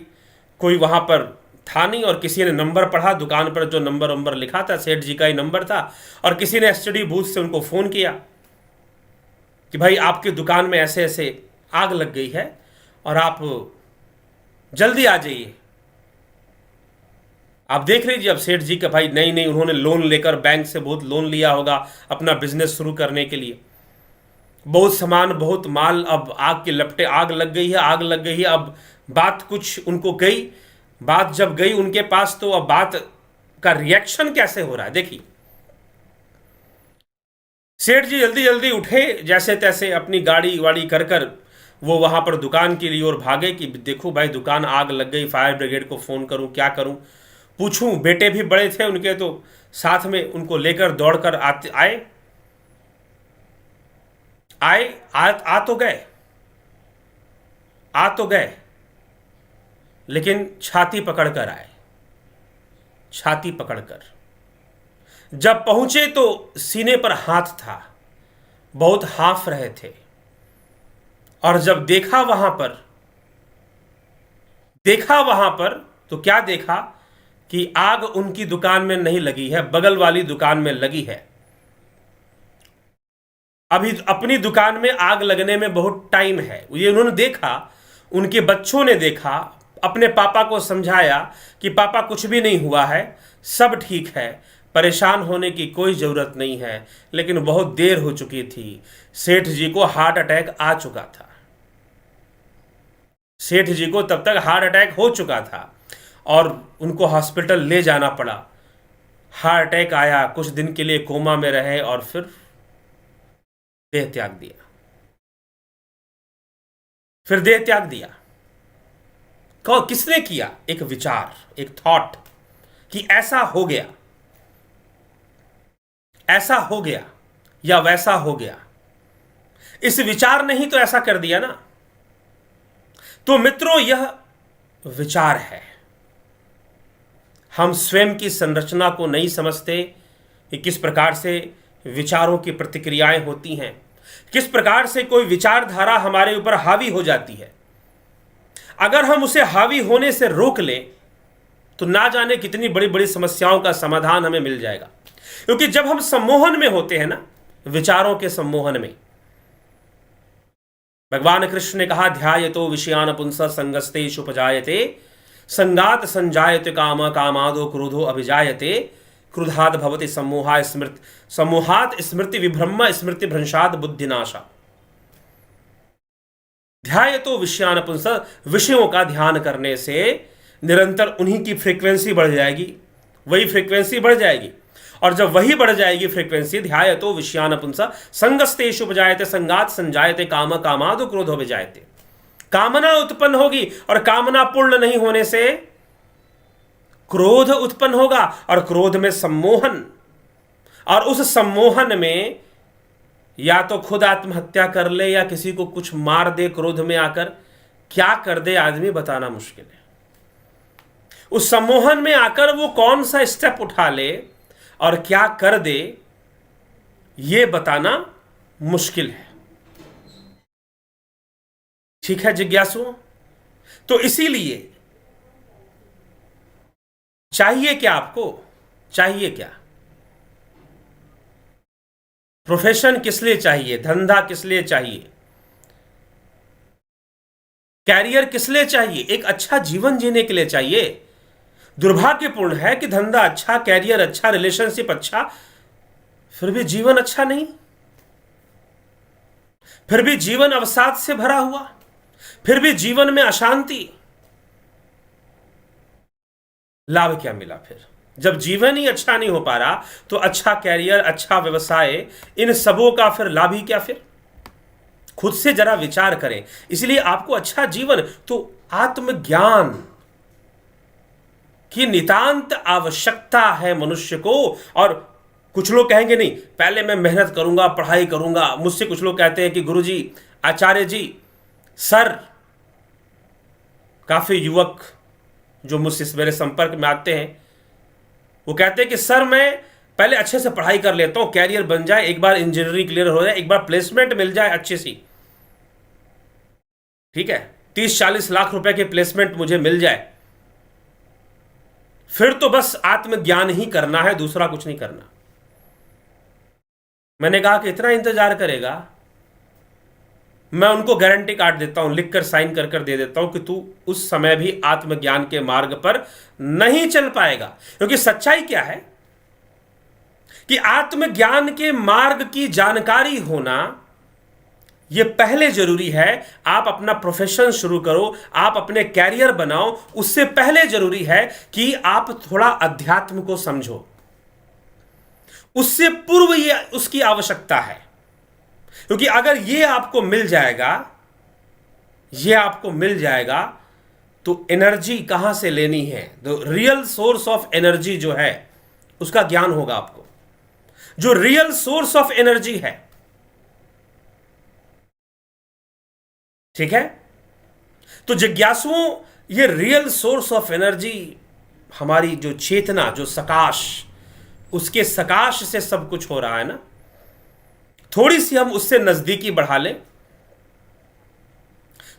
कोई वहां पर था नहीं, और किसी ने नंबर पढ़ा, दुकान पर जो नंबर लिखा था सेठ जी का ही नंबर था, और किसी ने एसटीडी बूथ से उनको फोन किया कि भाई आपकी दुकान में ऐसे ऐसे आग लग गई है और आप जल्दी आ जाइए। आप देख लीजिए अब सेठ जी का भाई, नहीं उन्होंने लोन लेकर, बैंक से बहुत लोन लिया होगा अपना बिजनेस शुरू करने के लिए, बहुत सामान, बहुत माल, अब आग के लपटे, आग लग गई है, आग लग गई है। अब बात कुछ उनको गई, बात जब गई उनके पास, तो अब बात का रिएक्शन कैसे हो रहा है देखिए। सेठ जी जल्दी जल्दी उठे, जैसे तैसे अपनी गाड़ी वाड़ी कर कर वो वहां पर दुकान की ओर भागे कि देखो भाई दुकान आग लग गई, फायर ब्रिगेड को फोन करूं, क्या करूं, पूछूं। बेटे भी बड़े थे उनके, तो साथ में उनको लेकर दौड़कर आए आ तो गए, लेकिन छाती पकड़कर आए, छाती पकड़कर। जब पहुंचे तो सीने पर हाथ था, बहुत हाफ रहे थे, और जब देखा वहां पर तो क्या देखा कि आग उनकी दुकान में नहीं लगी है, बगल वाली दुकान में लगी है। अभी अपनी दुकान में आग लगने में बहुत टाइम है। ये उन्होंने देखा, उनके बच्चों ने देखा, अपने पापा को समझाया कि पापा कुछ भी नहीं हुआ है, सब ठीक है, परेशान होने की कोई ज़रूरत नहीं है। लेकिन बहुत देर हो चुकी थी, सेठ जी को हार्ट अटैक आ चुका था। सेठ जी को तब तक हार्ट अटैक हो चुका था और उनको हॉस्पिटल ले जाना पड़ा। हार्ट अटैक आया, कुछ दिन के लिए कोमा में रहे और फिर देह त्याग दिया। फिर देह त्याग दिया। कौन, किसने किया? एक विचार, एक थॉट कि ऐसा हो गया, ऐसा हो गया या वैसा हो गया। इस विचार ने ही तो ऐसा कर दिया ना। तो मित्रों, यह विचार है। हम स्वयं की संरचना को नहीं समझते कि किस प्रकार से विचारों की प्रतिक्रियाएं होती हैं, किस प्रकार से कोई विचारधारा हमारे ऊपर हावी हो जाती है। अगर हम उसे हावी होने से रोक लें तो ना जाने कितनी बड़ी बड़ी समस्याओं का समाधान हमें मिल जाएगा। क्योंकि जब हम सम्मोहन में होते हैं ना, विचारों के सम्मोहन में, भगवान कृष्ण ने कहा, ध्यायतो विषयान पुंस संगस्तेषु उपजायते संगात संजायते काम कामादो क्रोधो अभिजायते क्रुधाद भवति सम्मोहात स्मृति विभ्रम स्मृति भ्रंशाद बुद्धिनाशा। ध्यायतो विषयान पुंस, विषयों का ध्यान करने से निरंतर उन्हीं की फ्रीक्वेंसी बढ़ जाएगी, वही फ्रीक्वेंसी बढ़ जाएगी। और जब वही बढ़ जाएगी फ्रीक्वेंसी, ध्यायतो विषयान पुंस संगस्तेषु उपजायते संगात संजायते काम कामादो क्रोधो विजायते, कामना उत्पन्न होगी और कामना पूर्ण नहीं होने से क्रोध उत्पन्न होगा और क्रोध में सम्मोहन, और उस सम्मोहन में या तो खुद आत्महत्या कर ले या किसी को कुछ मार दे क्रोध में आकर। क्या कर दे आदमी बताना मुश्किल है। उस सम्मोहन में आकर वो कौन सा स्टेप उठा ले और क्या कर दे, ये बताना मुश्किल है। ठीक है जिज्ञासुओं? तो इसीलिए चाहिए क्या आपको? चाहिए क्या? प्रोफेशन किस लिए चाहिए? धंधा किस लिए चाहिए? कैरियर किस लिए चाहिए? एक अच्छा जीवन जीने के लिए चाहिए। दुर्भाग्यपूर्ण है कि धंधा अच्छा, कैरियर अच्छा, रिलेशनशिप अच्छा, फिर भी जीवन अच्छा नहीं, फिर भी जीवन अवसाद से भरा हुआ, फिर भी जीवन में अशांति। लाभ क्या मिला फिर? जब जीवन ही अच्छा नहीं हो पा रहा तो अच्छा कैरियर, अच्छा व्यवसाय, इन सबों का फिर लाभ ही क्या? फिर खुद से जरा विचार करें। इसलिए आपको अच्छा जीवन तो आत्मज्ञान की नितांत आवश्यकता है मनुष्य को। और कुछ लोग कहेंगे नहीं, पहले मैं मेहनत करूंगा, पढ़ाई करूंगा। मुझसे कुछ लोग कहते हैं कि गुरुजी, आचार्य जी, सर, काफी युवक जो मुझसे मेरे संपर्क में आते हैं वो कहते हैं कि सर मैं पहले अच्छे से पढ़ाई कर लेता हूं, कैरियर बन जाए, एक बार इंजीनियरिंग क्लियर हो जाए, एक बार प्लेसमेंट मिल जाए अच्छी सी, ठीक है, 30-40 लाख रुपए के प्लेसमेंट मुझे मिल जाए, फिर तो बस आत्मज्ञान ही करना है, दूसरा कुछ नहीं करना। मैंने कहा कि इतना इंतजार करेगा? मैं उनको गारंटी कार्ड देता हूं, लिखकर साइन कर कर दे देता हूं कि तू उस समय भी आत्मज्ञान के मार्ग पर नहीं चल पाएगा। क्योंकि सच्चाई क्या है कि आत्मज्ञान के मार्ग की जानकारी होना यह पहले जरूरी है। आप अपना प्रोफेशन शुरू करो, आप अपने कैरियर बनाओ, उससे पहले जरूरी है कि आप थोड़ा अध्यात्म को समझो। उससे पूर्व ये उसकी आवश्यकता है। क्योंकि अगर ये आपको मिल जाएगा, ये आपको मिल जाएगा, तो एनर्जी कहां से लेनी है, तो रियल सोर्स ऑफ एनर्जी जो है उसका ज्ञान होगा आपको। जो रियल सोर्स ऑफ एनर्जी है, ठीक है। तो जिज्ञासुओं, ये रियल सोर्स ऑफ एनर्जी, हमारी जो चेतना, जो सकाश, उसके सकाश से सब कुछ हो रहा है ना। थोड़ी सी हम उससे नजदीकी बढ़ा लें,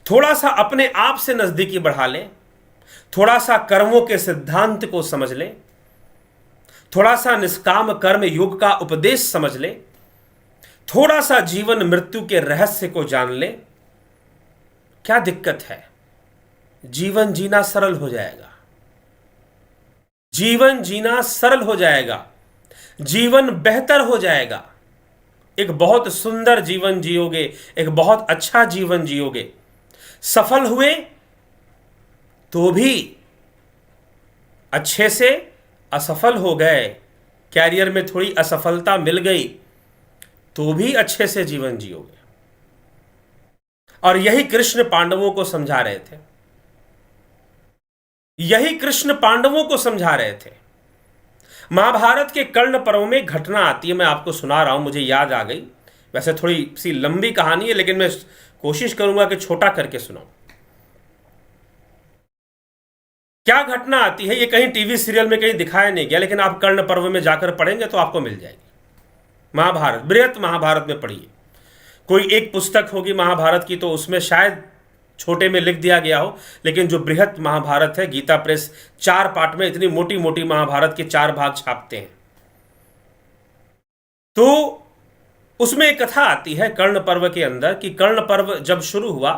थोड़ा सा अपने आप से नजदीकी बढ़ा लें, थोड़ा सा कर्मों के सिद्धांत को समझ लें, थोड़ा सा निष्काम कर्म योग का उपदेश समझ लें, थोड़ा सा जीवन मृत्यु के रहस्य को जान लें, क्या दिक्कत है? जीवन जीना सरल हो जाएगा। जीवन जीना सरल हो जाएगा, जीवन बेहतर हो जाएगा। एक बहुत सुंदर जीवन जियोगे, एक बहुत अच्छा जीवन जियोगे। सफल हुए तो भी अच्छे से, असफल हो गए, कैरियर में थोड़ी असफलता मिल गई तो भी अच्छे से जीवन जियोगे। और यही कृष्ण पांडवों को समझा रहे थे, यही कृष्ण पांडवों को समझा रहे थे। महाभारत के कर्ण पर्व में घटना आती है, मैं आपको सुना रहा हूं, मुझे याद आ गई। वैसे थोड़ी सी लंबी कहानी है, लेकिन मैं कोशिश करूंगा कि छोटा करके सुनाऊं। क्या घटना आती है, ये कहीं टीवी सीरियल में कहीं दिखाया नहीं गया, लेकिन आप कर्ण पर्व में जाकर पढ़ेंगे तो आपको मिल जाएगी। महाभारत, बृहत महाभारत में पढ़िए। कोई एक पुस्तक होगी महाभारत की, तो उसमें शायद छोटे में लिख दिया गया हो, लेकिन जो बृहत महाभारत है, गीता प्रेस 4 पार्ट में इतनी मोटी मोटी महाभारत के 4 भाग छापते हैं। तो उसमें एक कथा आती है कर्ण पर्व के अंदर कि कर्ण पर्व जब शुरू हुआ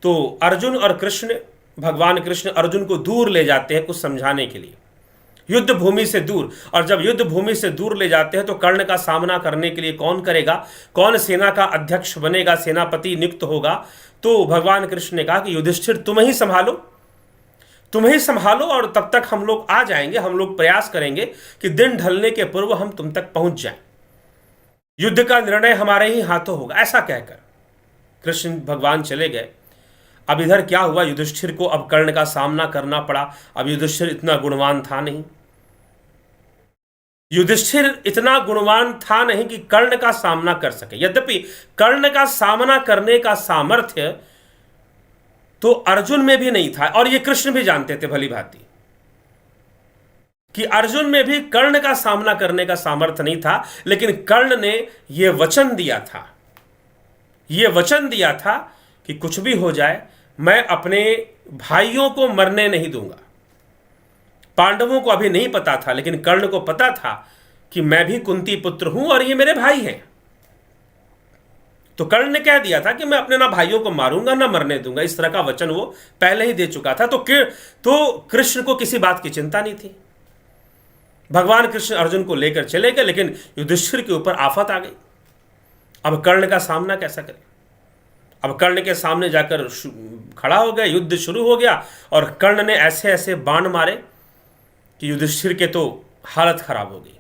तो अर्जुन और कृष्ण, भगवान कृष्ण अर्जुन को दूर ले जाते हैं कुछ समझाने के लिए, युद्ध भूमि से दूर। और जब युद्ध भूमि से दूर ले जाते हैं तो कर्ण का सामना करने के लिए कौन करेगा, कौन सेना का अध्यक्ष बनेगा, सेनापति नियुक्त होगा। तो भगवान कृष्ण ने कहा कि युधिष्ठिर तुम ही संभालो, तुम ही संभालो, और तब तक हम लोग आ जाएंगे। हम लोग प्रयास करेंगे कि दिन ढलने के पूर्व हम तुम तक पहुंच जाएं, युद्ध का निर्णय हमारे ही हाथों होगा। ऐसा कहकर कृष्ण भगवान चले गए। अब इधर क्या हुआ, युधिष्ठिर को अब कर्ण का सामना करना पड़ा। अब युधिष्ठिर इतना गुणवान था नहीं, युधिष्ठिर इतना गुणवान था नहीं कि कर्ण का सामना कर सके। यद्यपि कर्ण का सामना करने का सामर्थ्य तो अर्जुन में भी नहीं था, और ये कृष्ण भी जानते थे भली भांति कि अर्जुन में भी कर्ण का सामना करने का सामर्थ्य नहीं था। लेकिन कर्ण ने यह वचन दिया था, यह वचन दिया था कि कुछ भी हो जाए मैं अपने भाइयों को मरने नहीं दूंगा। पांडवों को अभी नहीं पता था, लेकिन कर्ण को पता था कि मैं भी कुंती पुत्र हूं और ये मेरे भाई हैं। तो कर्ण ने कह दिया था कि मैं अपने ना भाइयों को मारूंगा ना मरने दूंगा। इस तरह का वचन वो पहले ही दे चुका था। तो कृष्ण को किसी बात की चिंता नहीं थी। भगवान कृष्ण अर्जुन को लेकर चले गए, लेकिन युधिष्ठिर के ऊपर आफत आ गई। अब कर्ण का सामना कैसा करें? अब कर्ण के सामने जाकर खड़ा हो गया, युद्ध शुरू हो गया, और कर्ण ने ऐसे ऐसे बाण मारे कि युधिष्ठिर के तो हालत खराब हो गई।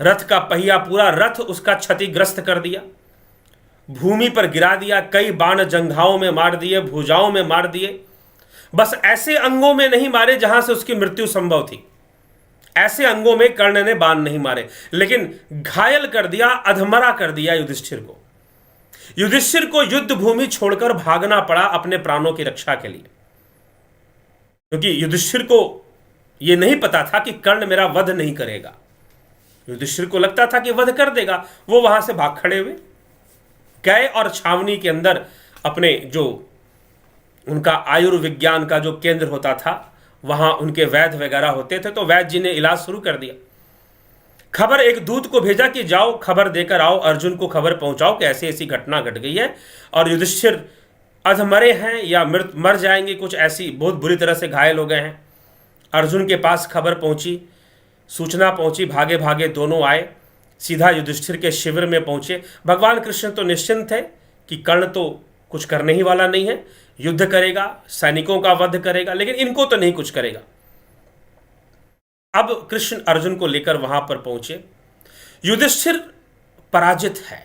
रथ का पहिया, पूरा रथ उसका क्षतिग्रस्त कर दिया, भूमि पर गिरा दिया। कई बाण जंघाओं में मार दिए, भुजाओं में मार दिए। बस ऐसे अंगों में नहीं मारे जहां से उसकी मृत्यु संभव थी, ऐसे अंगों में कर्ण ने बाण नहीं मारे, लेकिन घायल कर दिया, अधमरा कर दिया युधिष्ठिर को। युधिष्ठिर को युद्ध भूमि छोड़कर भागना पड़ा अपने प्राणों की रक्षा के लिए, क्योंकि युधिष्ठिर को यह नहीं पता था कि कर्ण मेरा वध नहीं करेगा। युधिष्ठिर को लगता था कि वध कर देगा। वो वहां से भाग खड़े हुए गए और छावनी के अंदर अपने जो उनका आयुर्विज्ञान का जो केंद्र होता था, वहां उनके वैद्य वगैरह होते थे, तो वैद्य जी ने इलाज शुरू कर दिया। खबर एक दूत को भेजा कि जाओ खबर देकर आओ, अर्जुन को खबर पहुंचाओ कि ऐसी ऐसी घटना घट गई है और युधिष्ठिर अधमरे हैं या मर जाएंगे, कुछ ऐसी बहुत बुरी तरह से घायल हो गए हैं। अर्जुन के पास खबर पहुंची, सूचना पहुंची, भागे भागे दोनों आए, सीधा युधिष्ठिर के शिविर में पहुंचे। भगवान कृष्ण तो निश्चिंत थे कि कर्ण तो कुछ करने ही वाला नहीं है, युद्ध करेगा, सैनिकों का वध करेगा, लेकिन इनको तो नहीं कुछ करेगा। अब कृष्ण अर्जुन को लेकर वहां पर पहुंचे। युधिष्ठिर पराजित है,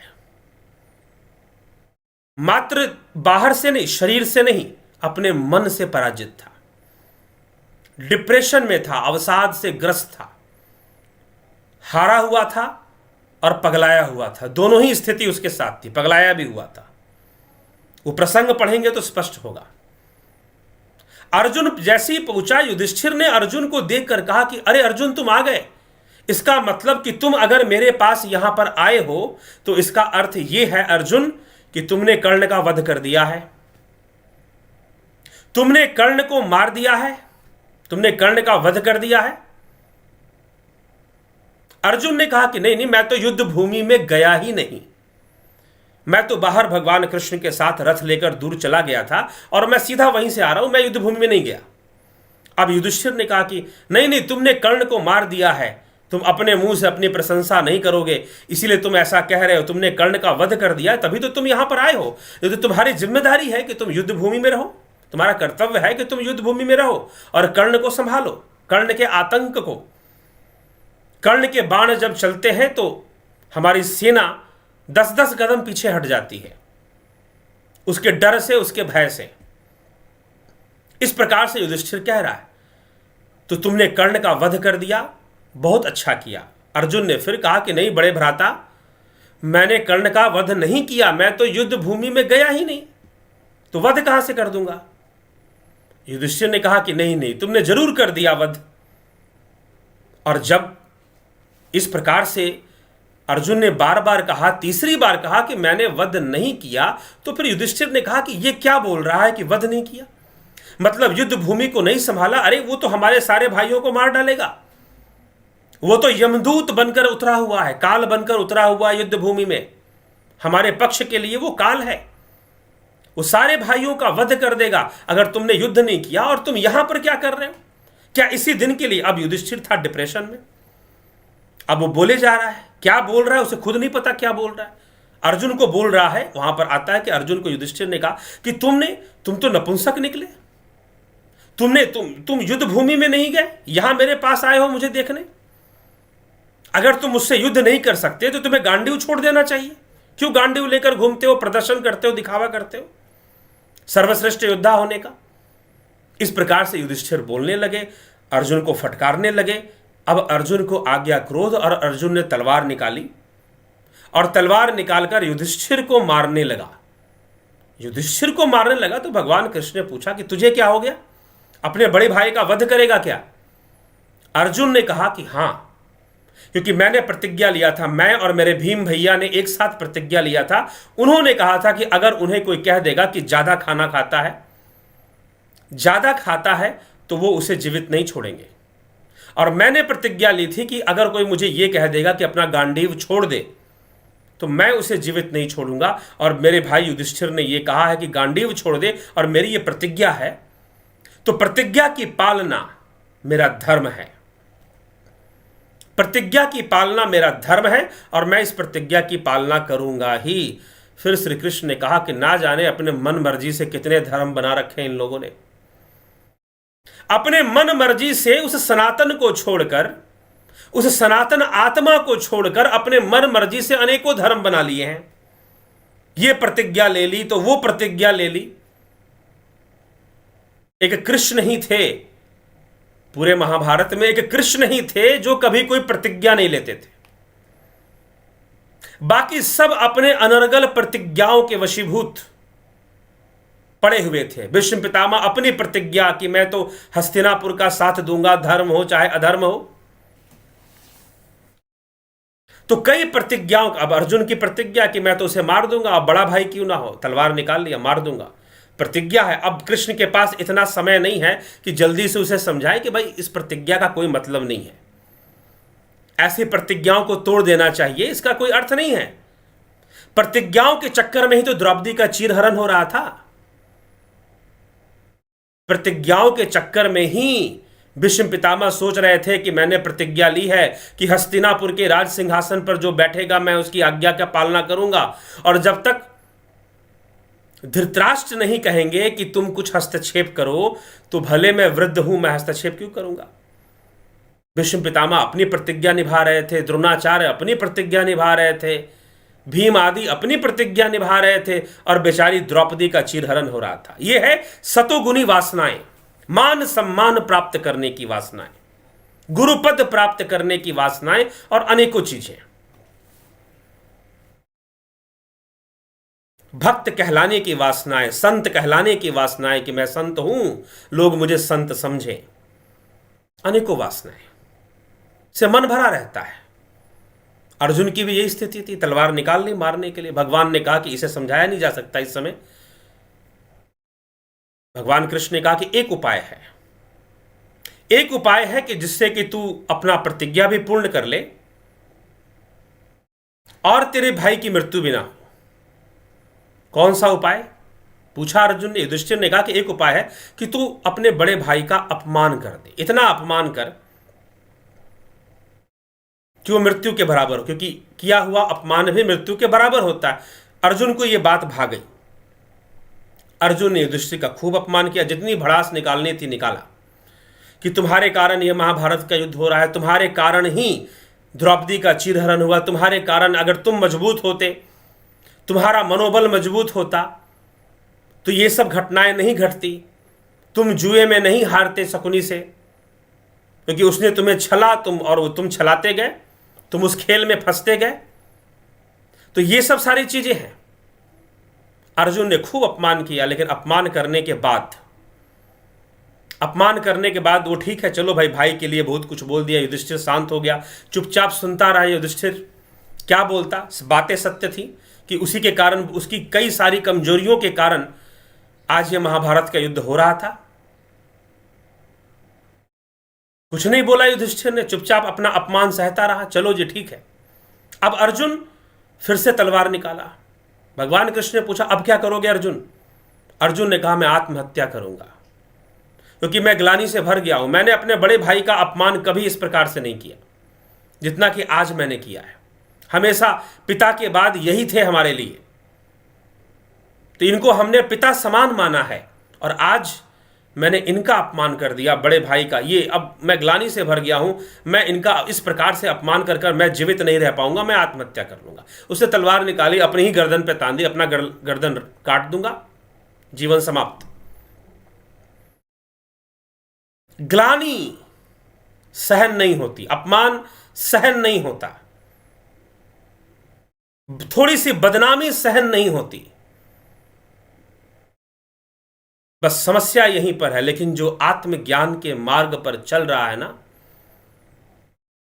मात्र बाहर से नहीं, शरीर से नहीं, अपने मन से पराजित था। डिप्रेशन में था, अवसाद से ग्रस्त था, हारा हुआ था और पगलाया हुआ था। दोनों ही स्थिति उसके साथ थी, पगलाया भी हुआ था। वो प्रसंग पढ़ेंगे तो स्पष्ट होगा। अर्जुन जैसे ही पहुंचा, युधिष्ठिर ने अर्जुन को देखकर कहा कि अरे अर्जुन तुम आ गए, इसका मतलब कि तुम अगर मेरे पास यहां पर आए हो तो इसका अर्थ यह है अर्जुन कि तुमने कर्ण का वध कर दिया है, तुमने कर्ण को मार दिया है, तुमने कर्ण का वध कर दिया है। अर्जुन ने कहा कि नहीं नहीं, मैं तो युद्ध भूमि में गया ही नहीं, मैं तो बाहर भगवान कृष्ण के साथ रथ लेकर दूर चला गया था और मैं सीधा वहीं से आ रहा हूं, मैं युद्ध भूमि में नहीं गया। अब युधिष्ठिर ने कहा कि नहीं नहीं, तुमने कर्ण को मार दिया है, तुम अपने मुंह से अपनी प्रशंसा नहीं करोगे, इसीलिए तुम ऐसा कह रहे हो, तुमने कर्ण का वध कर दिया तभी तो तुम यहां पर आए हो। ये तो तुम्हारी जिम्मेदारी है कि तुम युद्ध भूमि में रहो, तुम्हारा कर्तव्य है कि तुम युद्ध भूमि में रहो और कर्ण को संभालो, कर्ण के आतंक को। कर्ण के बाण जब चलते हैं तो हमारी सेना 10-10 कदम पीछे हट जाती है, उसके डर से, उसके भय से। इस प्रकार से युधिष्ठिर कह रहा है, तो तुमने कर्ण का वध कर दिया, बहुत अच्छा किया। अर्जुन ने फिर कहा कि नहीं बड़े भ्राता, मैंने कर्ण का वध नहीं किया, मैं तो युद्ध भूमि में गया ही नहीं, तो वध कहां से कर दूंगा। युधिष्ठिर ने कहा कि नहीं नहीं, तुमने जरूर कर दिया वध। और जब इस प्रकार से अर्जुन ने बार बार कहा, तीसरी बार कहा कि मैंने वध नहीं किया, तो फिर युधिष्ठिर ने कहा कि यह क्या बोल रहा है कि वध नहीं किया, मतलब युद्ध भूमि को नहीं संभाला। अरे वो तो हमारे सारे भाइयों को मार डालेगा, वो तो यमदूत बनकर उतरा हुआ है, काल बनकर उतरा हुआ है युद्ध भूमि में, हमारे पक्ष के लिए वो काल है, वो सारे भाइयों का वध कर देगा अगर तुमने युद्ध नहीं किया। और तुम यहां पर क्या कर रहे हो, क्या इसी दिन के लिए। अब युधिष्ठिर था डिप्रेशन में, अब वो बोले जा रहा है, क्या बोल रहा है उसे खुद नहीं पता क्या बोल रहा है, अर्जुन को बोल रहा है। वहां पर आता है कि अर्जुन को युधिष्ठिर ने कहा कि तुम तो नपुंसक निकले, तुम युद्ध भूमि में नहीं गए, यहां मेरे पास आए हो मुझे देखने। अगर तुम मुझसे युद्ध नहीं कर सकते तो तुम्हें गांडीव छोड़ देना चाहिए, क्यों गांडीव लेकर घूमते हो, प्रदर्शन करते हो, दिखावा करते हो सर्वश्रेष्ठ योद्धा होने का। इस प्रकार से युधिष्ठिर बोलने लगे, अर्जुन को फटकारने लगे। अब अर्जुन को आ गया क्रोध और अर्जुन ने तलवार निकाली और तलवार निकालकर युधिष्ठिर को मारने लगा। युधिष्ठिर को मारने लगा तो भगवान कृष्ण ने पूछा कि तुझे क्या हो गया, अपने बड़े भाई का वध करेगा क्या। अर्जुन ने कहा कि हां, क्योंकि मैंने प्रतिज्ञा लिया था, मैं और मेरे भीम भैया ने एक साथ प्रतिज्ञा लिया था। उन्होंने कहा था कि अगर उन्हें कोई कह देगा कि ज्यादा खाना खाता है तो वो उसे जीवित नहीं छोड़ेंगे। और मैंने प्रतिज्ञा ली थी कि अगर कोई मुझे यह कह देगा कि अपना गांडीव छोड़ दे तो मैं उसे जीवित नहीं छोड़ूंगा। और मेरे भाई युधिष्ठिर ने यह कहा है कि गांडीव छोड़ दे और मेरी यह प्रतिज्ञा है, तो प्रतिज्ञा की पालना मेरा धर्म है, प्रतिज्ञा की पालना मेरा धर्म है और मैं इस प्रतिज्ञा की पालना करूंगा ही। फिर श्री कृष्ण ने कहा कि ना जाने अपने मन मर्जी से कितने धर्म बना रखे हैं इन लोगों ने, अपने मन मर्जी से उस सनातन को छोड़कर, उस सनातन आत्मा को छोड़कर अपने मन मर्जी से अनेकों धर्म बना लिए हैं। ये प्रतिज्ञा ले ली तो वो प्रतिज्ञा ले ली। एक कृष्ण ही थे पूरे महाभारत में, एक कृष्ण ही थे जो कभी कोई प्रतिज्ञा नहीं लेते थे, बाकी सब अपने अनर्गल प्रतिज्ञाओं के वशीभूत पड़े हुए थे। भीष्म पितामह अपनी प्रतिज्ञा कि मैं तो हस्तिनापुर का साथ दूंगा, धर्म हो चाहे अधर्म हो। तो कई प्रतिज्ञाओं, अब अर्जुन की प्रतिज्ञा कि मैं तो उसे मार दूंगा, अब बड़ा भाई क्यों ना हो, तलवार निकाल लिया, मार दूंगा, प्रतिज्ञा है। अब कृष्ण के पास इतना समय नहीं है कि जल्दी से उसे समझाए कि भाई इस प्रतिज्ञा का कोई मतलब नहीं है, ऐसी प्रतिज्ञाओं को तोड़ देना चाहिए, इसका कोई अर्थ नहीं है। प्रतिज्ञाओं के चक्कर में ही तो द्रौपदी का चीरहरण हो रहा था, प्रतिज्ञाओं के चक्कर में ही भीष्म पितामह सोच रहे थे कि मैंने प्रतिज्ञा ली है कि हस्तिनापुर के राज सिंहासन पर जो बैठेगा मैं उसकी आज्ञा का पालना करूंगा, और जब तक धृतराष्ट्र नहीं कहेंगे कि तुम कुछ हस्तक्षेप करो तो भले मैं वृद्ध हूं, मैं हस्तक्षेप क्यों करूंगा। भीष्म पितामह अपनी प्रतिज्ञा निभा रहे थे, द्रोणाचार्य अपनी प्रतिज्ञा निभा रहे थे, भीम आदि अपनी प्रतिज्ञा निभा रहे थे, और बेचारी द्रौपदी का चीरहरण हो रहा था। यह है सतोगुनी वासनाएं, मान सम्मान प्राप्त करने की वासनाएं, गुरुपद प्राप्त करने की वासनाएं और अनेकों चीजें, भक्त कहलाने की वासनाएं, संत कहलाने की वासनाएं कि मैं संत हूं, लोग मुझे संत समझें, अनेकों वासनाएं से मन भरा रहता है। अर्जुन की भी यही स्थिति थी, तलवार निकाल ली मारने के लिए। भगवान ने कहा कि इसे समझाया नहीं जा सकता इस समय, भगवान कृष्ण ने कहा कि एक उपाय है, एक उपाय है कि जिससे कि तू अपना प्रतिज्ञा भी पूर्ण कर ले और तेरे भाई की मृत्यु भी ना हो। कौन सा उपाय? पूछा अर्जुन ने। युधिष्ठिर ने कहा कि एक उपाय है कि तू अपने बड़े भाई का अपमान कर दे, इतना अपमान कर कि वो मृत्यु के बराबर हो, क्योंकि किया हुआ अपमान भी मृत्यु के बराबर होता है। अर्जुन को यह बात भा गई। अर्जुन ने युधिष्ठिर का खूब अपमान किया, जितनी भड़ास निकालनी थी निकाला कि तुम्हारे कारण यह महाभारत का युद्ध हो रहा है, तुम्हारे कारण ही द्रौपदी का चीरहरण हुआ, तुम्हारे कारण अगर तुम मजबूत होते, तुम्हारा मनोबल मजबूत होता तो ये सब घटनाएं नहीं घटती, तुम जुए में नहीं हारते शकुनी से, क्योंकि उसने तुम्हें छला, तुम छलाते गए, तुम उस खेल में फंसते गए। तो ये सब सारी चीजें हैं। अर्जुन ने खूब अपमान किया, लेकिन अपमान करने के बाद वो ठीक है, चलो भाई, भाई के लिए बहुत कुछ बोल दिया। युधिष्ठिर शांत हो गया, चुपचाप सुनता रहा। युधिष्ठिर क्या बोलता, बातें सत्य थी कि उसी के कारण, उसकी कई सारी कमजोरियों के कारण आज ये महाभारत का युद्ध हो रहा था। कुछ नहीं बोला युधिष्ठिर ने, चुपचाप अपना अपमान सहता रहा। चलो जी ठीक है। अब अर्जुन फिर से तलवार निकाला। भगवान कृष्ण ने पूछा, अब क्या करोगे अर्जुन? अर्जुन ने कहा, मैं आत्महत्या करूंगा, क्योंकि मैं ग्लानि से भर गया हूं। मैंने अपने बड़े भाई का अपमान कभी इस प्रकार से नहीं किया जितना कि आज मैंने किया है। हमेशा पिता के बाद यही थे हमारे लिए, तो इनको हमने पिता समान माना है, और आज मैंने इनका अपमान कर दिया, बड़े भाई का। ये अब मैं ग्लानि से भर गया हूं, मैं इनका इस प्रकार से अपमान कर कर मैं जीवित नहीं रह पाऊंगा, मैं आत्महत्या कर लूंगा। उसने तलवार निकाली, अपनी ही गर्दन पे तान दी, अपना गर्दन काट दूंगा, जीवन समाप्त। ग्लानि सहन नहीं होती, अपमान सहन नहीं होता, थोड़ी सी बदनामी सहन नहीं होती। बस समस्या यहीं पर है। लेकिन जो आत्मज्ञान के मार्ग पर चल रहा है ना,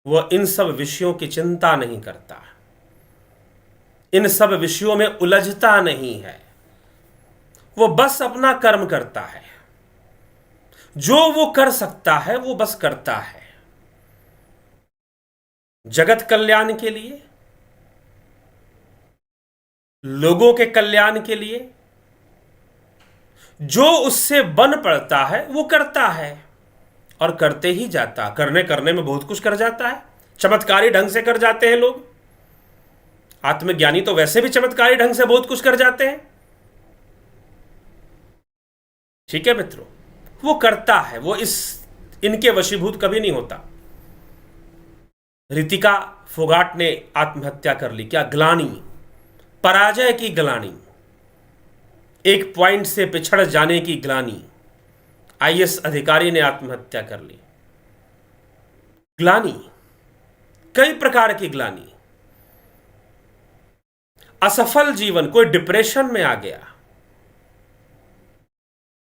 वह इन सब विषयों की चिंता नहीं करता, इन सब विषयों में उलझता नहीं है। वो बस अपना कर्म करता है, जो वो कर सकता है वो बस करता है, जगत कल्याण के लिए, लोगों के कल्याण के लिए। जो उससे बन पड़ता है वो करता है, और करते ही जाता। करने में बहुत कुछ कर जाता है, चमत्कारी ढंग से कर जाते हैं लोग। आत्मज्ञानी तो वैसे भी चमत्कारी ढंग से बहुत कुछ कर जाते हैं। ठीक है मित्रों, वो करता है, वो इनके वशीभूत कभी नहीं होता। रितिका फोगाट ने आत्महत्या कर ली, क्या ग्लानि, पराजय की ग्लानि, एक पॉइंट से पिछड़ जाने की ग्लानि। आईएएस अधिकारी ने आत्महत्या कर ली। ग्लानि, कई प्रकार की ग्लानि। असफल जीवन, कोई डिप्रेशन में आ गया,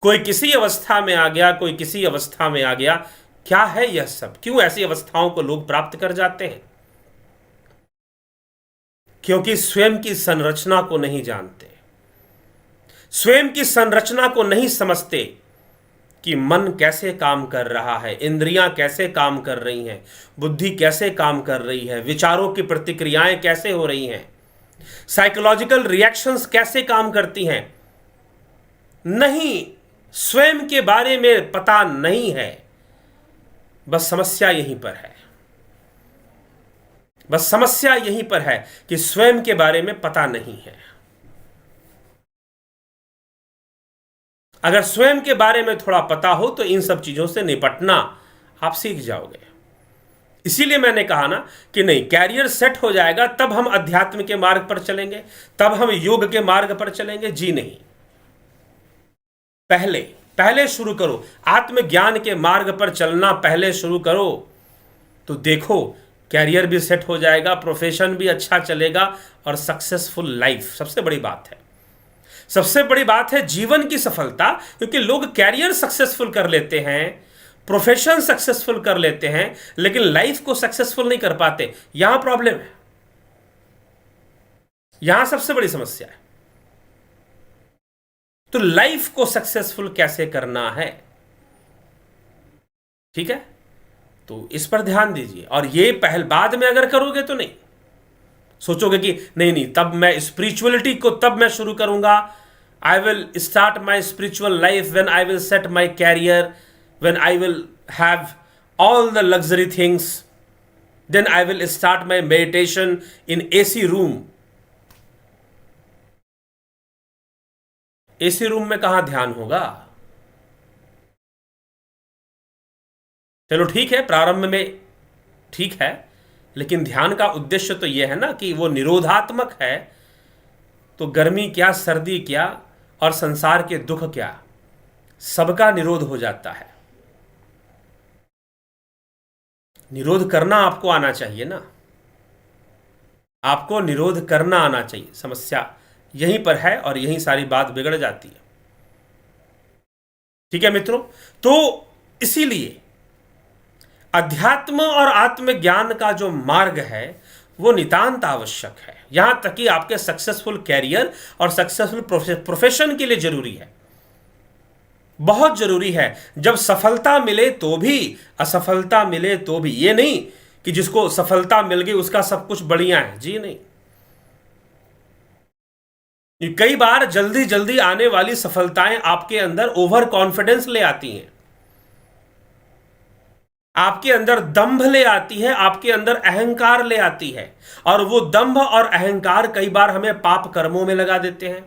कोई किसी अवस्था में आ गया, कोई किसी अवस्था में आ गया। क्या है यह सब? क्यों ऐसी अवस्थाओं को लोग प्राप्त कर जाते हैं? क्योंकि स्वयं की संरचना को नहीं जानते, स्वयं की संरचना को नहीं समझते कि मन कैसे काम कर रहा है, इंद्रियां कैसे काम कर रही हैं, बुद्धि कैसे काम कर रही है, विचारों की प्रतिक्रियाएं कैसे हो रही हैं, साइकोलॉजिकल रिएक्शंस कैसे काम करती हैं। नहीं, स्वयं के बारे में पता नहीं है। बस समस्या यहीं पर है, बस समस्या यहीं पर है कि स्वयं के बारे में पता नहीं है। अगर स्वयं के बारे में थोड़ा पता हो तो इन सब चीजों से निपटना आप सीख जाओगे। इसीलिए मैंने कहा ना कि नहीं, कैरियर सेट हो जाएगा तब हम अध्यात्म के मार्ग पर चलेंगे, तब हम योग के मार्ग पर चलेंगे। जी नहीं, पहले शुरू करो, आत्मज्ञान के मार्ग पर चलना पहले शुरू करो, तो देखो कैरियर भी सेट हो जाएगा, प्रोफेशन भी अच्छा चलेगा, और सक्सेसफुल लाइफ। सबसे बड़ी बात है, सबसे बड़ी बात है जीवन की सफलता। क्योंकि लोग कैरियर सक्सेसफुल कर लेते हैं, प्रोफेशन सक्सेसफुल कर लेते हैं, लेकिन लाइफ को सक्सेसफुल नहीं कर पाते। यहां प्रॉब्लम है, यहां सबसे बड़ी समस्या है। तो लाइफ को सक्सेसफुल कैसे करना है, ठीक है, तो इस पर ध्यान दीजिए। और ये पहल बाद में अगर करोगे तो नहीं सोचोगे कि नहीं नहीं तब मैं स्पिरिचुअलिटी को तब मैं शुरू करूंगा, I will start my spiritual life when I will set my career, when I will have all the luxury things, then I will start my meditation in AC room. AC room में कहां ध्यान होगा? चलो ठीक है, प्रारंभ में ठीक है, लेकिन ध्यान का उद्देश्य तो यह है ना कि वो निरोधात्मक है। तो गर्मी क्या, सर्दी क्या और संसार के दुख क्या, सबका निरोध हो जाता है। निरोध करना आपको आना चाहिए ना, आपको निरोध करना आना चाहिए। समस्या यहीं पर है और यहीं सारी बात बिगड़ जाती है। ठीक है मित्रों, तो इसीलिए अध्यात्म और आत्मज्ञान का जो मार्ग है वो नितांत आवश्यक है, यहां तक कि आपके सक्सेसफुल कैरियर और सक्सेसफुल प्रोफेशन के लिए जरूरी है, बहुत जरूरी है। जब सफलता मिले तो भी, असफलता मिले तो भी, ये नहीं कि जिसको सफलता मिल गई उसका सब कुछ बढ़िया है, जी नहीं। कई बार जल्दी जल्दी आने वाली सफलताएं आपके अंदर ओवर कॉन्फिडेंस ले आती हैं, आपके अंदर दंभ ले आती है, आपके अंदर अहंकार ले आती है, और वो दंभ और अहंकार कई बार हमें पाप कर्मों में लगा देते हैं।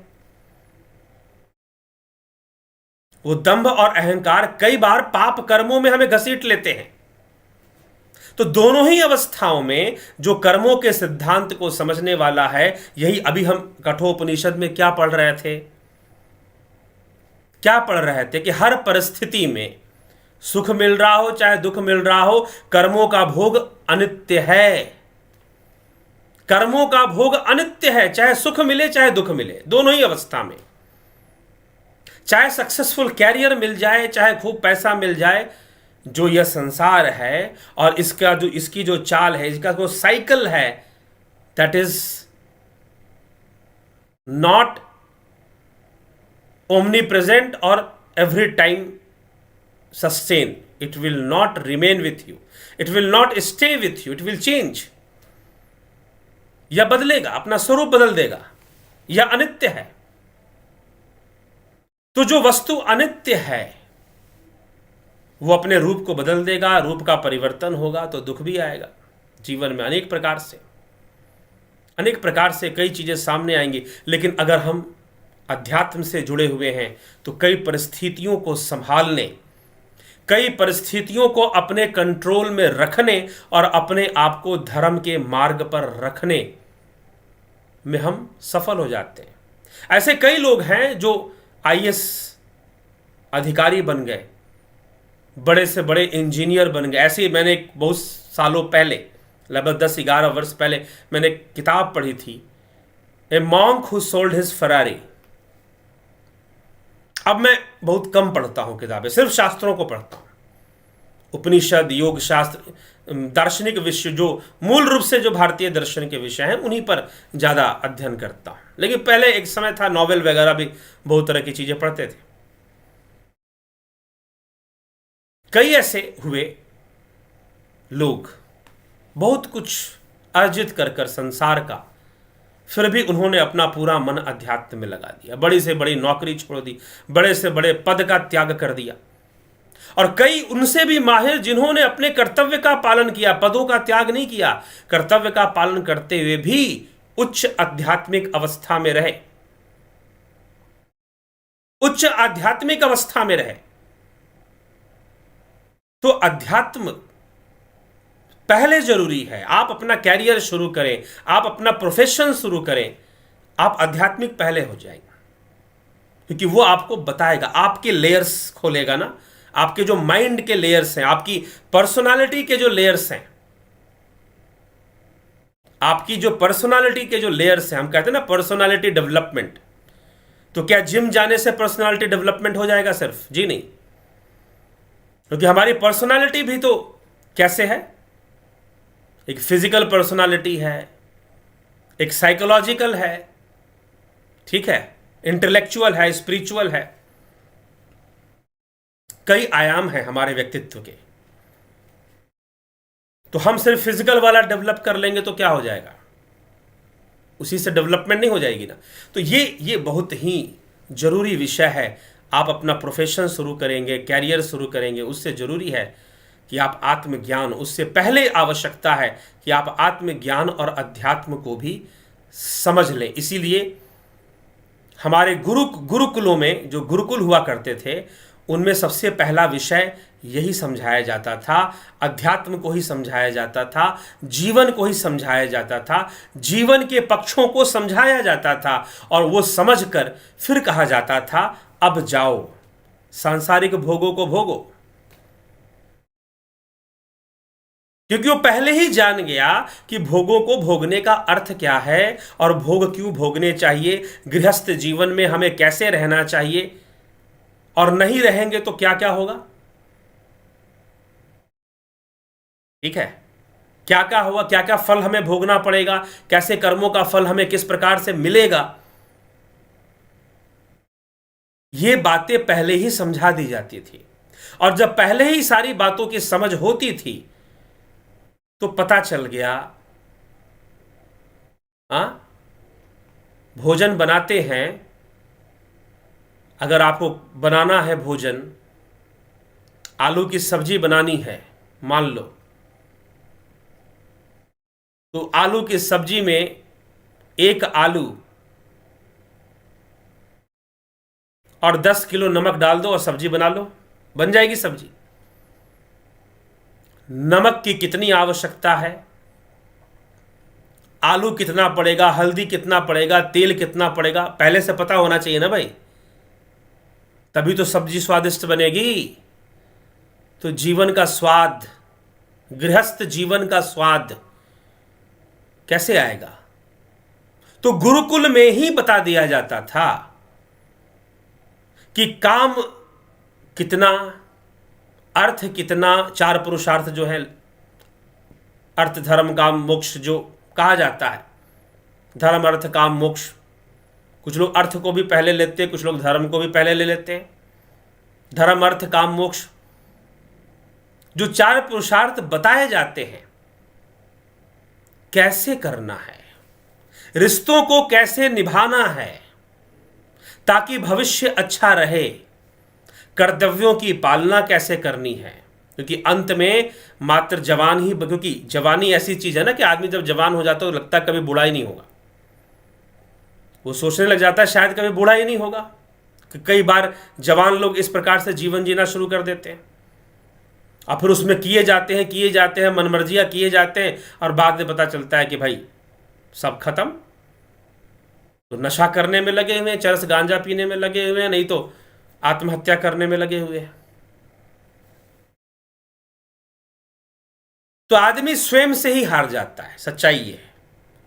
वो दंभ और अहंकार कई बार पाप कर्मों में हमें घसीट लेते हैं। तो दोनों ही अवस्थाओं में जो कर्मों के सिद्धांत को समझने वाला है, यही अभी हम कठोपनिषद में क्या पढ़ रहे थे, क्या पढ़ रहे थे कि हर परिस्थिति में सुख मिल रहा हो चाहे दुख मिल रहा हो, कर्मों का भोग अनित्य है। कर्मों का भोग अनित्य है, चाहे सुख मिले चाहे दुख मिले, दोनों ही अवस्था में। चाहे सक्सेसफुल कैरियर मिल जाए चाहे खूब पैसा मिल जाए, जो यह संसार है और इसकी जो चाल है, इसका जो साइकिल है, that is not omnipresent और every time sustain. It will not remain with you. It will not stay with you. It will change. यह बदलेगा, अपना स्वरूप बदल देगा, यह अनित्य है। तो जो वस्तु अनित्य है वो अपने रूप को बदल देगा, रूप का परिवर्तन होगा तो दुख भी आएगा। जीवन में अनेक प्रकार से कई चीजें सामने आएंगी, लेकिन अगर हम अध्यात्म से जुड़े हुए हैं तो कई परिस्थितियों को संभालने, कई परिस्थितियों को अपने कंट्रोल में रखने और अपने आप को धर्म के मार्ग पर रखने में हम सफल हो जाते हैं। ऐसे कई लोग हैं जो आईएएस अधिकारी बन गए, बड़े से बड़े इंजीनियर बन गए। ऐसे मैंने बहुत सालों पहले, लगभग 10-11 वर्ष पहले मैंने किताब पढ़ी थी, ए monk who sold his Ferrari. अब मैं बहुत कम पढ़ता हूं किताबें, सिर्फ शास्त्रों को पढ़ता हूं, उपनिषद, योग शास्त्र, दार्शनिक विषय जो मूल रूप से जो भारतीय दर्शन के विषय हैं उन्हीं पर ज़्यादा अध्ययन करता हूं। लेकिन पहले एक समय था नॉवेल वगैरह भी बहुत तरह की चीज़ें पढ़ते थे। कई ऐसे हुए लोग बहुत कुछ अर्जित कर संसार का, फिर भी उन्होंने अपना पूरा मन अध्यात्म में लगा दिया, बड़ी से बड़ी नौकरी छोड़ दी, बड़े से बड़े पद का त्याग कर दिया। और कई उनसे भी माहिर जिन्होंने अपने कर्तव्य का पालन किया, पदों का त्याग नहीं किया, कर्तव्य का पालन करते हुए भी उच्च आध्यात्मिक अवस्था में रहे, उच्च आध्यात्मिक अवस्था में रहे। तो अध्यात्म पहले जरूरी है। आप अपना कैरियर शुरू करें, आप अपना प्रोफेशन शुरू करें, आप आध्यात्मिक पहले हो जाएंगे, क्योंकि वो आपको बताएगा, आपके लेयर्स खोलेगा ना, आपके जो माइंड के लेयर्स हैं, आपकी पर्सनालिटी के जो लेयर्स हैं, आपकी जो पर्सनालिटी के जो लेयर्स हैं, हम कहते हैं ना पर्सनालिटी डेवलपमेंट। तो क्या जिम जाने से पर्सनालिटी डेवलपमेंट हो जाएगा सिर्फ? जी नहीं, क्योंकि हमारी पर्सनालिटी भी तो कैसे है, एक फिजिकल पर्सनालिटी है, एक साइकोलॉजिकल है, ठीक है, इंटेलेक्चुअल है, स्पिरिचुअल है। कई आयाम हैं हमारे व्यक्तित्व के। तो हम सिर्फ फिजिकल वाला डेवलप कर लेंगे तो क्या हो जाएगा, उसी से डेवलपमेंट नहीं हो जाएगी ना। तो ये बहुत ही जरूरी विषय है। आप अपना प्रोफेशन शुरू करेंगे, कैरियर शुरू करेंगे, उससे जरूरी है कि आप आत्मज्ञान, उससे पहले आवश्यकता है कि आप आत्मज्ञान और अध्यात्म को भी समझ लें। इसीलिए हमारे गुरुकुलों में, जो गुरुकुल हुआ करते थे, उनमें सबसे पहला विषय यही समझाया जाता था, अध्यात्म को ही समझाया जाता था, जीवन को ही समझाया जाता था, जीवन के पक्षों को समझाया जाता था, और वो समझकर फिर कहा जाता था अब जाओ सांसारिक भोगों को भोगो। क्योंकि वो पहले ही जान गया कि भोगों को भोगने का अर्थ क्या है और भोग क्यों भोगने चाहिए, गृहस्थ जीवन में हमें कैसे रहना चाहिए, और नहीं रहेंगे तो क्या क्या होगा। ठीक है, क्या क्या होगा, क्या क्या फल हमें भोगना पड़ेगा, कैसे कर्मों का फल हमें किस प्रकार से मिलेगा, ये बातें पहले ही समझा दी जाती थी। और जब पहले ही सारी बातों की समझ होती थी तो पता चल गया, भोजन बनाते हैं, अगर आपको बनाना है भोजन, आलू की सब्जी बनानी है मान लो, तो आलू की सब्जी में एक आलू और 10 किलो नमक डाल दो और सब्जी बना लो, बन जाएगी सब्जी। नमक की कितनी आवश्यकता है, आलू कितना पड़ेगा, हल्दी कितना पड़ेगा, तेल कितना पड़ेगा, पहले से पता होना चाहिए ना भाई, तभी तो सब्जी स्वादिष्ट बनेगी। तो जीवन का स्वाद, गृहस्थ जीवन का स्वाद कैसे आएगा? तो गुरुकुल में ही बता दिया जाता था कि काम कितना, अर्थ कितना, चार पुरुषार्थ जो है, अर्थ धर्म काम मोक्ष जो कहा जाता है, धर्म अर्थ काम मोक्ष। कुछ लोग अर्थ को भी पहले लेते हैं, कुछ लोग धर्म को भी पहले ले लेते हैं। धर्म अर्थ काम मोक्ष, जो चार पुरुषार्थ बताए जाते हैं, कैसे करना है, रिश्तों को कैसे निभाना है ताकि भविष्य अच्छा रहे, कर्तव्यों की पालना कैसे करनी है। क्योंकि अंत में मात्र जवान ही, क्योंकि जवानी ऐसी चीज है ना कि आदमी जब जवान हो जाता है तो लगता है कभी बूढ़ा ही नहीं होगा, वो सोचने लग जाता है शायद कभी बूढ़ा ही नहीं होगा। कई बार जवान लोग इस प्रकार से जीवन जीना शुरू कर देते हैं और फिर उसमें किए जाते हैं मनमर्जियां किए जाते हैं, और बाद में पता चलता है कि भाई सब खत्म। तो नशा करने में लगे हुए हैं, चरस गांजा पीने में लगे हुए हैं, नहीं तो आत्महत्या करने में लगे हुए हैं। तो आदमी स्वयं से ही हार जाता है, सच्चाई ये है,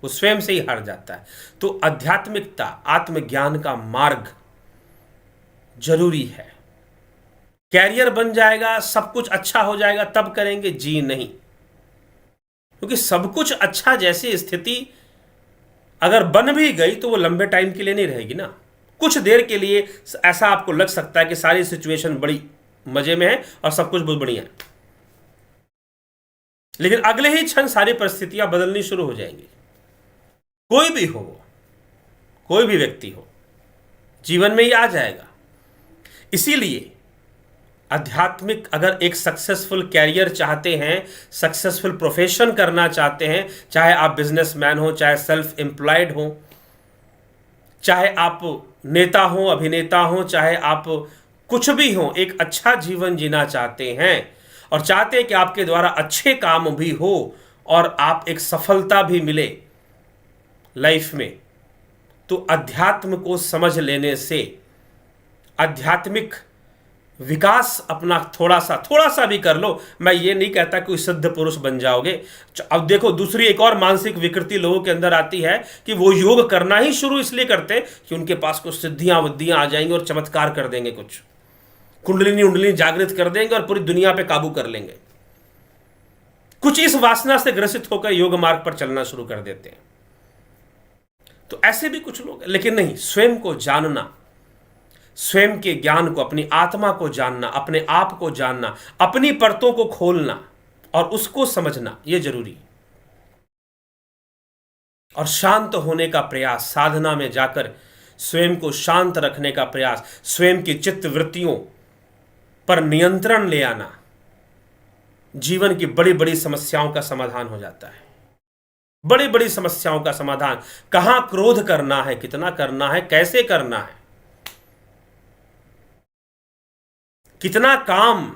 वो स्वयं से ही हार जाता है। तो आध्यात्मिकता, आत्मज्ञान का मार्ग जरूरी है। कैरियर बन जाएगा, सब कुछ अच्छा हो जाएगा तब करेंगे, जी नहीं। क्योंकि सब कुछ अच्छा जैसी स्थिति अगर बन भी गई तो वो लंबे टाइम के लिए नहीं रहेगी ना। कुछ देर के लिए ऐसा आपको लग सकता है कि सारी सिचुएशन बड़ी मजे में है और सब कुछ बहुत बढ़िया है, लेकिन अगले ही क्षण सारी परिस्थितियां बदलनी शुरू हो जाएंगी। कोई भी हो, कोई भी व्यक्ति हो, जीवन में ही आ जाएगा। इसीलिए आध्यात्मिक, अगर एक सक्सेसफुल कैरियर चाहते हैं, सक्सेसफुल प्रोफेशन करना चाहते हैं, चाहे आप बिजनेसमैन हो, चाहे सेल्फ एम्प्लॉयड हो, चाहे आप नेता हो, अभिनेता हो, चाहे आप कुछ भी हो, एक अच्छा जीवन जीना चाहते हैं और चाहते हैं कि आपके द्वारा अच्छे काम भी हो और आप एक सफलता भी मिले लाइफ में, तो अध्यात्म को समझ लेने से, आध्यात्मिक विकास अपना थोड़ा सा भी कर लो। मैं ये नहीं कहता कि सिद्ध पुरुष बन जाओगे। अब देखो, दूसरी एक और मानसिक विकृति लोगों के अंदर आती है कि वो योग करना ही शुरू इसलिए करते हैं कि उनके पास कुछ सिद्धियां बुद्धियां आ जाएंगी और चमत्कार कर देंगे, कुछ कुंडलिनी उंडलिनी जागृत कर देंगे और पूरी दुनिया पे काबू कर लेंगे। कुछ इस वासना से ग्रसित होकर योग मार्ग पर चलना शुरू कर देते हैं। तो ऐसे भी कुछ लोग हैं, लेकिन नहीं, स्वयं को जानना, स्वयं के ज्ञान को, अपनी आत्मा को जानना, अपने आप को जानना, अपनी परतों को खोलना और उसको समझना, यह जरूरी है। और शांत होने का प्रयास, साधना में जाकर स्वयं को शांत रखने का प्रयास, स्वयं की चित्त वृत्तियों पर नियंत्रण ले आना, जीवन की बड़ी बड़ी समस्याओं का समाधान हो जाता है। बड़ी बड़ी समस्याओं का समाधान, कहां क्रोध करना है, कितना करना है, कैसे करना है, कितना काम,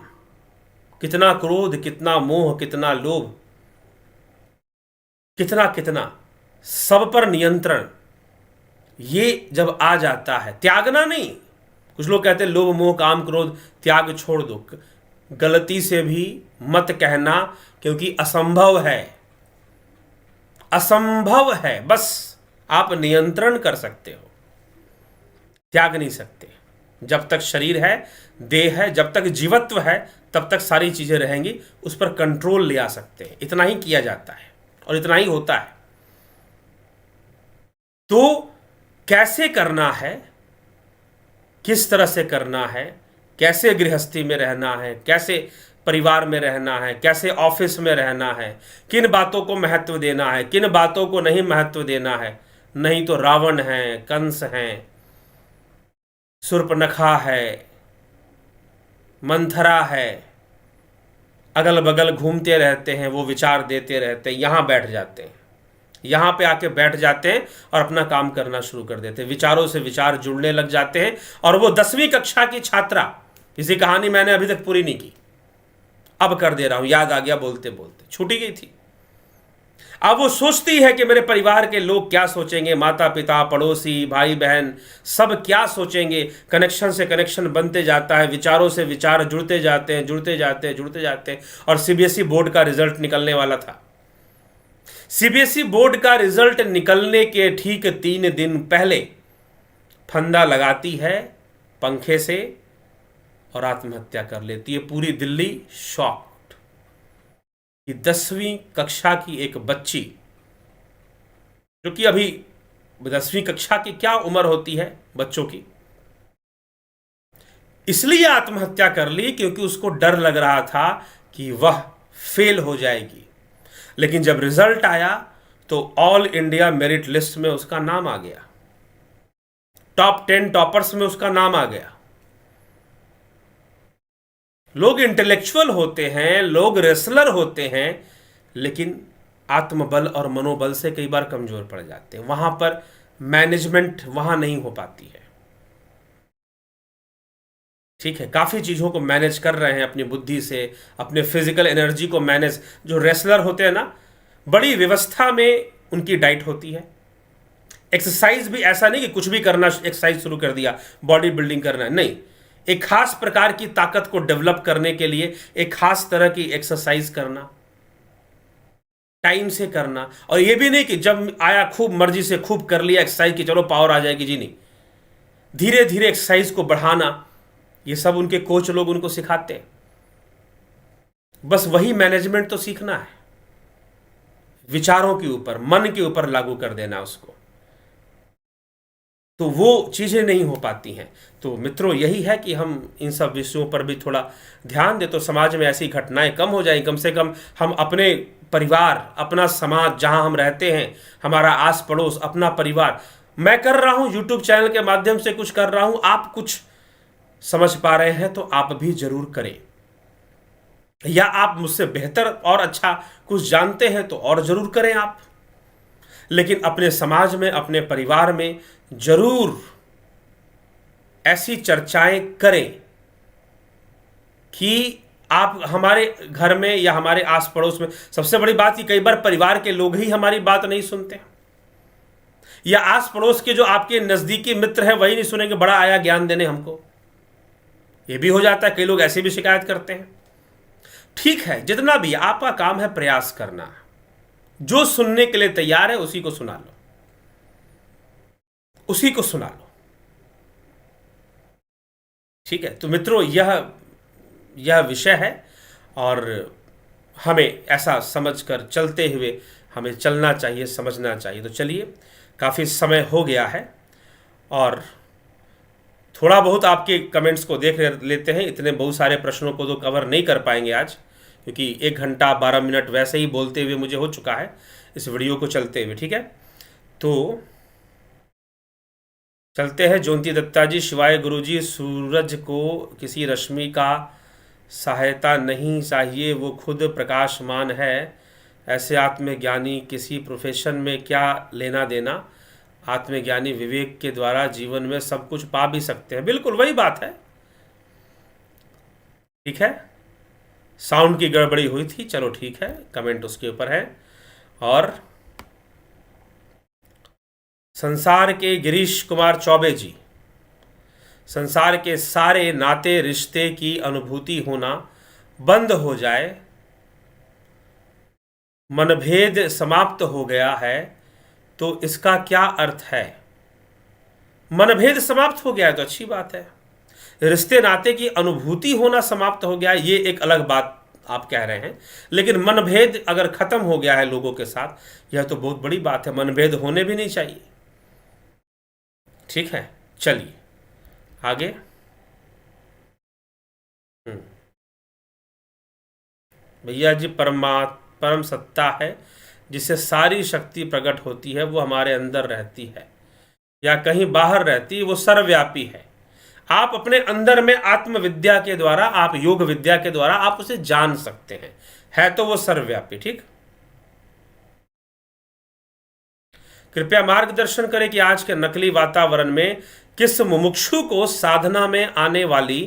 कितना क्रोध, कितना मोह, कितना लोभ, कितना कितना, सब पर नियंत्रण, ये जब आ जाता है, त्यागना नहीं। कुछ लोग कहते हैं लोभ मोह काम क्रोध त्याग छोड़ दो, गलती से भी मत कहना, क्योंकि असंभव है, असंभव है। बस आप नियंत्रण कर सकते हो, त्याग नहीं सकते। जब तक शरीर है, देह है, जब तक जीवत्व है, तब तक सारी चीजें रहेंगी, उस पर कंट्रोल ले आ सकते हैं। इतना ही किया जाता है और इतना ही होता है। तो कैसे करना है, किस तरह से करना है, कैसे गृहस्थी में रहना है, कैसे परिवार में रहना है, कैसे ऑफिस में रहना है, किन बातों को महत्व देना है, किन बातों को नहीं महत्व देना है। नहीं तो रावण है, कंस है, शूर्पणखा है, मंथरा है, अगल बगल घूमते रहते हैं, वो विचार देते रहते हैं, यहां बैठ जाते हैं, यहां पे आके बैठ जाते हैं और अपना काम करना शुरू कर देते हैं। विचारों से विचार जुड़ने लग जाते हैं। और वो 10वीं कक्षा की छात्रा, किसी कहानी मैंने अभी तक पूरी नहीं की, अब कर दे रहा हूं, याद आ गया बोलते बोलते, छूटी गई थी। अब वो सोचती है कि मेरे परिवार के लोग क्या सोचेंगे, माता पिता, पड़ोसी, भाई बहन, सब क्या सोचेंगे। कनेक्शन से कनेक्शन बनते जाता है, विचारों से विचार जुड़ते जाते हैं, जुड़ते जाते हैं, जुड़ते जाते हैं। और सीबीएसई बोर्ड का रिजल्ट निकलने वाला था। सीबीएसई बोर्ड का रिजल्ट निकलने के ठीक 3 दिन पहले फंदा लगाती है पंखे से और आत्महत्या कर लेती है। पूरी दिल्ली शॉक्ड कि 10वीं कक्षा की एक बच्ची, जो कि अभी 10वीं कक्षा की क्या उम्र होती है बच्चों की, इसलिए आत्महत्या कर ली क्योंकि उसको डर लग रहा था कि वह फेल हो जाएगी। लेकिन जब रिजल्ट आया तो ऑल इंडिया मेरिट लिस्ट में उसका नाम आ गया, टॉप 10 टॉपर्स में उसका नाम आ गया। लोग इंटेलेक्चुअल होते हैं, लोग रेसलर होते हैं, लेकिन आत्मबल और मनोबल से कई बार कमजोर पड़ जाते हैं। वहां पर मैनेजमेंट वहां नहीं हो पाती है। ठीक है, काफी चीजों को मैनेज कर रहे हैं अपनी बुद्धि से, अपने फिजिकल एनर्जी को मैनेज। जो रेसलर होते हैं ना, बड़ी व्यवस्था में उनकी डाइट होती है। एक्सरसाइज भी ऐसा नहीं कि कुछ भी करना, एक्सरसाइज शुरू कर दिया, बॉडी बिल्डिंग करना, नहीं। एक खास प्रकार की ताकत को डेवलप करने के लिए एक खास तरह की एक्सरसाइज करना, टाइम से करना। और यह भी नहीं कि जब आया खूब मर्जी से खूब कर लिया एक्सरसाइज की चलो पावर आ जाएगी, जी नहीं। धीरे धीरे एक्सरसाइज को बढ़ाना, ये सब उनके कोच लोग उनको सिखाते हैं। बस वही मैनेजमेंट तो सीखना है, विचारों के ऊपर, मन के ऊपर लागू कर देना उसको, तो वो चीजें नहीं हो पाती हैं। तो मित्रों, यही है कि हम इन सब विषयों पर भी थोड़ा ध्यान दें तो समाज में ऐसी घटनाएं कम हो जाए। कम से कम हम अपने परिवार, अपना समाज जहां हम रहते हैं, हमारा आस पड़ोस, अपना परिवार, मैं कर रहा हूं यूट्यूब चैनल के माध्यम से कुछ कर रहा हूं, आप कुछ समझ पा रहे हैं तो आप भी जरूर करें, या आप मुझसे बेहतर और अच्छा कुछ जानते हैं तो और जरूर करें आप। लेकिन अपने समाज में, अपने परिवार में जरूर ऐसी चर्चाएं करें कि आप हमारे घर में या हमारे आस पड़ोस में, सबसे बड़ी बात कि कई बार परिवार के लोग ही हमारी बात नहीं सुनते, या आस पड़ोस के जो आपके नजदीकी मित्र हैं वही नहीं सुनेंगे, बड़ा आया ज्ञान देने हमको। ये भी हो जाता है, कई लोग ऐसे भी शिकायत करते हैं। ठीक है, जितना भी आपका काम है प्रयास करना, जो सुनने के लिए तैयार है उसी को सुना लो, उसी को सुना लो। ठीक है, तो मित्रों, यह विषय है और हमें ऐसा समझकर चलते हुए हमें चलना चाहिए, समझना चाहिए। तो चलिए, काफ़ी समय हो गया है और थोड़ा बहुत आपके कमेंट्स को देख लेते हैं। इतने बहुत सारे प्रश्नों को तो कवर नहीं कर पाएंगे आज, क्योंकि 1 घंटा 12 मिनट वैसे ही बोलते हुए मुझे हो चुका है इस वीडियो को चलते हुए। ठीक है, तो चलते हैं। ज्योति दत्ता जी, शिवाय गुरुजी, सूरज को किसी रश्मि का सहायता नहीं चाहिए, वो खुद प्रकाशमान है। ऐसे आत्मज्ञानी किसी प्रोफेशन में क्या लेना देना, आत्मज्ञानी विवेक के द्वारा जीवन में सब कुछ पा भी सकते हैं। बिल्कुल वही बात है। ठीक है, साउंड की गड़बड़ी हुई थी, चलो ठीक है, कमेंट उसके ऊपर है। और संसार के गिरीश कुमार चौबे जी, संसार के सारे नाते रिश्ते की अनुभूति होना बंद हो जाए, मनभेद समाप्त हो गया है, तो इसका क्या अर्थ है? मनभेद समाप्त हो गया है तो अच्छी बात है। रिश्ते नाते की अनुभूति होना समाप्त हो गया, ये एक अलग बात आप कह रहे हैं। लेकिन मनभेद अगर खत्म हो गया है लोगों के साथ, यह तो बहुत बड़ी बात है। मनभेद होने भी नहीं चाहिए। ठीक है, चलिए आगे। भैया जी, परम सत्ता है जिससे सारी शक्ति प्रकट होती है, वो हमारे अंदर रहती है या कहीं बाहर रहती है, वो सर्वव्यापी है। आप अपने अंदर में आत्मविद्या के द्वारा, आप योग विद्या के द्वारा आप उसे जान सकते हैं, है तो वो सर्वव्यापी। ठीक, कृपया मार्गदर्शन करें कि आज के नकली वातावरण में किस मुमुक्षु को साधना में आने वाली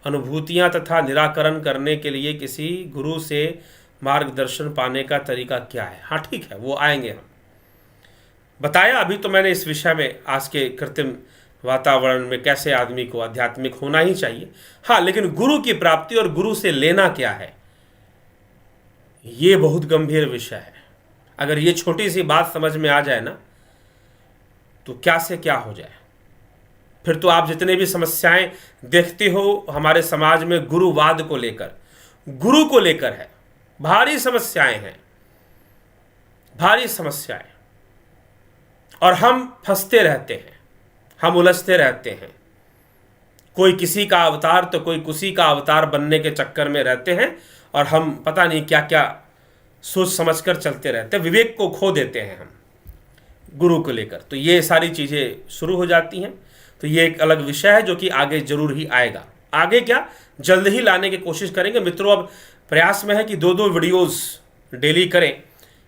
अनुभूतियां तथा निराकरण करने के लिए किसी गुरु से मार्गदर्शन पाने का तरीका क्या है। हाँ ठीक है, वो आएंगे, हम बताया अभी तो मैंने इस विषय में आज के कृत्रिम वातावरण में कैसे आदमी को आध्यात्मिक होना ही चाहिए। हाँ, लेकिन गुरु की प्राप्ति और गुरु से लेना क्या है, ये बहुत गंभीर विषय है। अगर ये छोटी सी बात समझ में आ जाए ना, तो क्या से क्या हो जाए। फिर तो आप जितने भी समस्याएं देखते हो हमारे समाज में गुरुवाद को लेकर, गुरु को लेकर है, भारी समस्याएं हैं, भारी समस्याएं, और हम फंसते रहते हैं, हम उलझते रहते हैं। कोई किसी का अवतार तो कोई किसी का अवतार बनने के चक्कर में रहते हैं, और हम पता नहीं क्या क्या सोच समझकर चलते रहते हैं, विवेक को खो देते हैं हम गुरु को लेकर। तो ये सारी चीज़ें शुरू हो जाती हैं। तो ये एक अलग विषय है जो कि आगे जरूर ही आएगा। आगे क्या, जल्द ही लाने की कोशिश करेंगे मित्रों। अब प्रयास में है कि 2-2 वीडियोस डेली करें,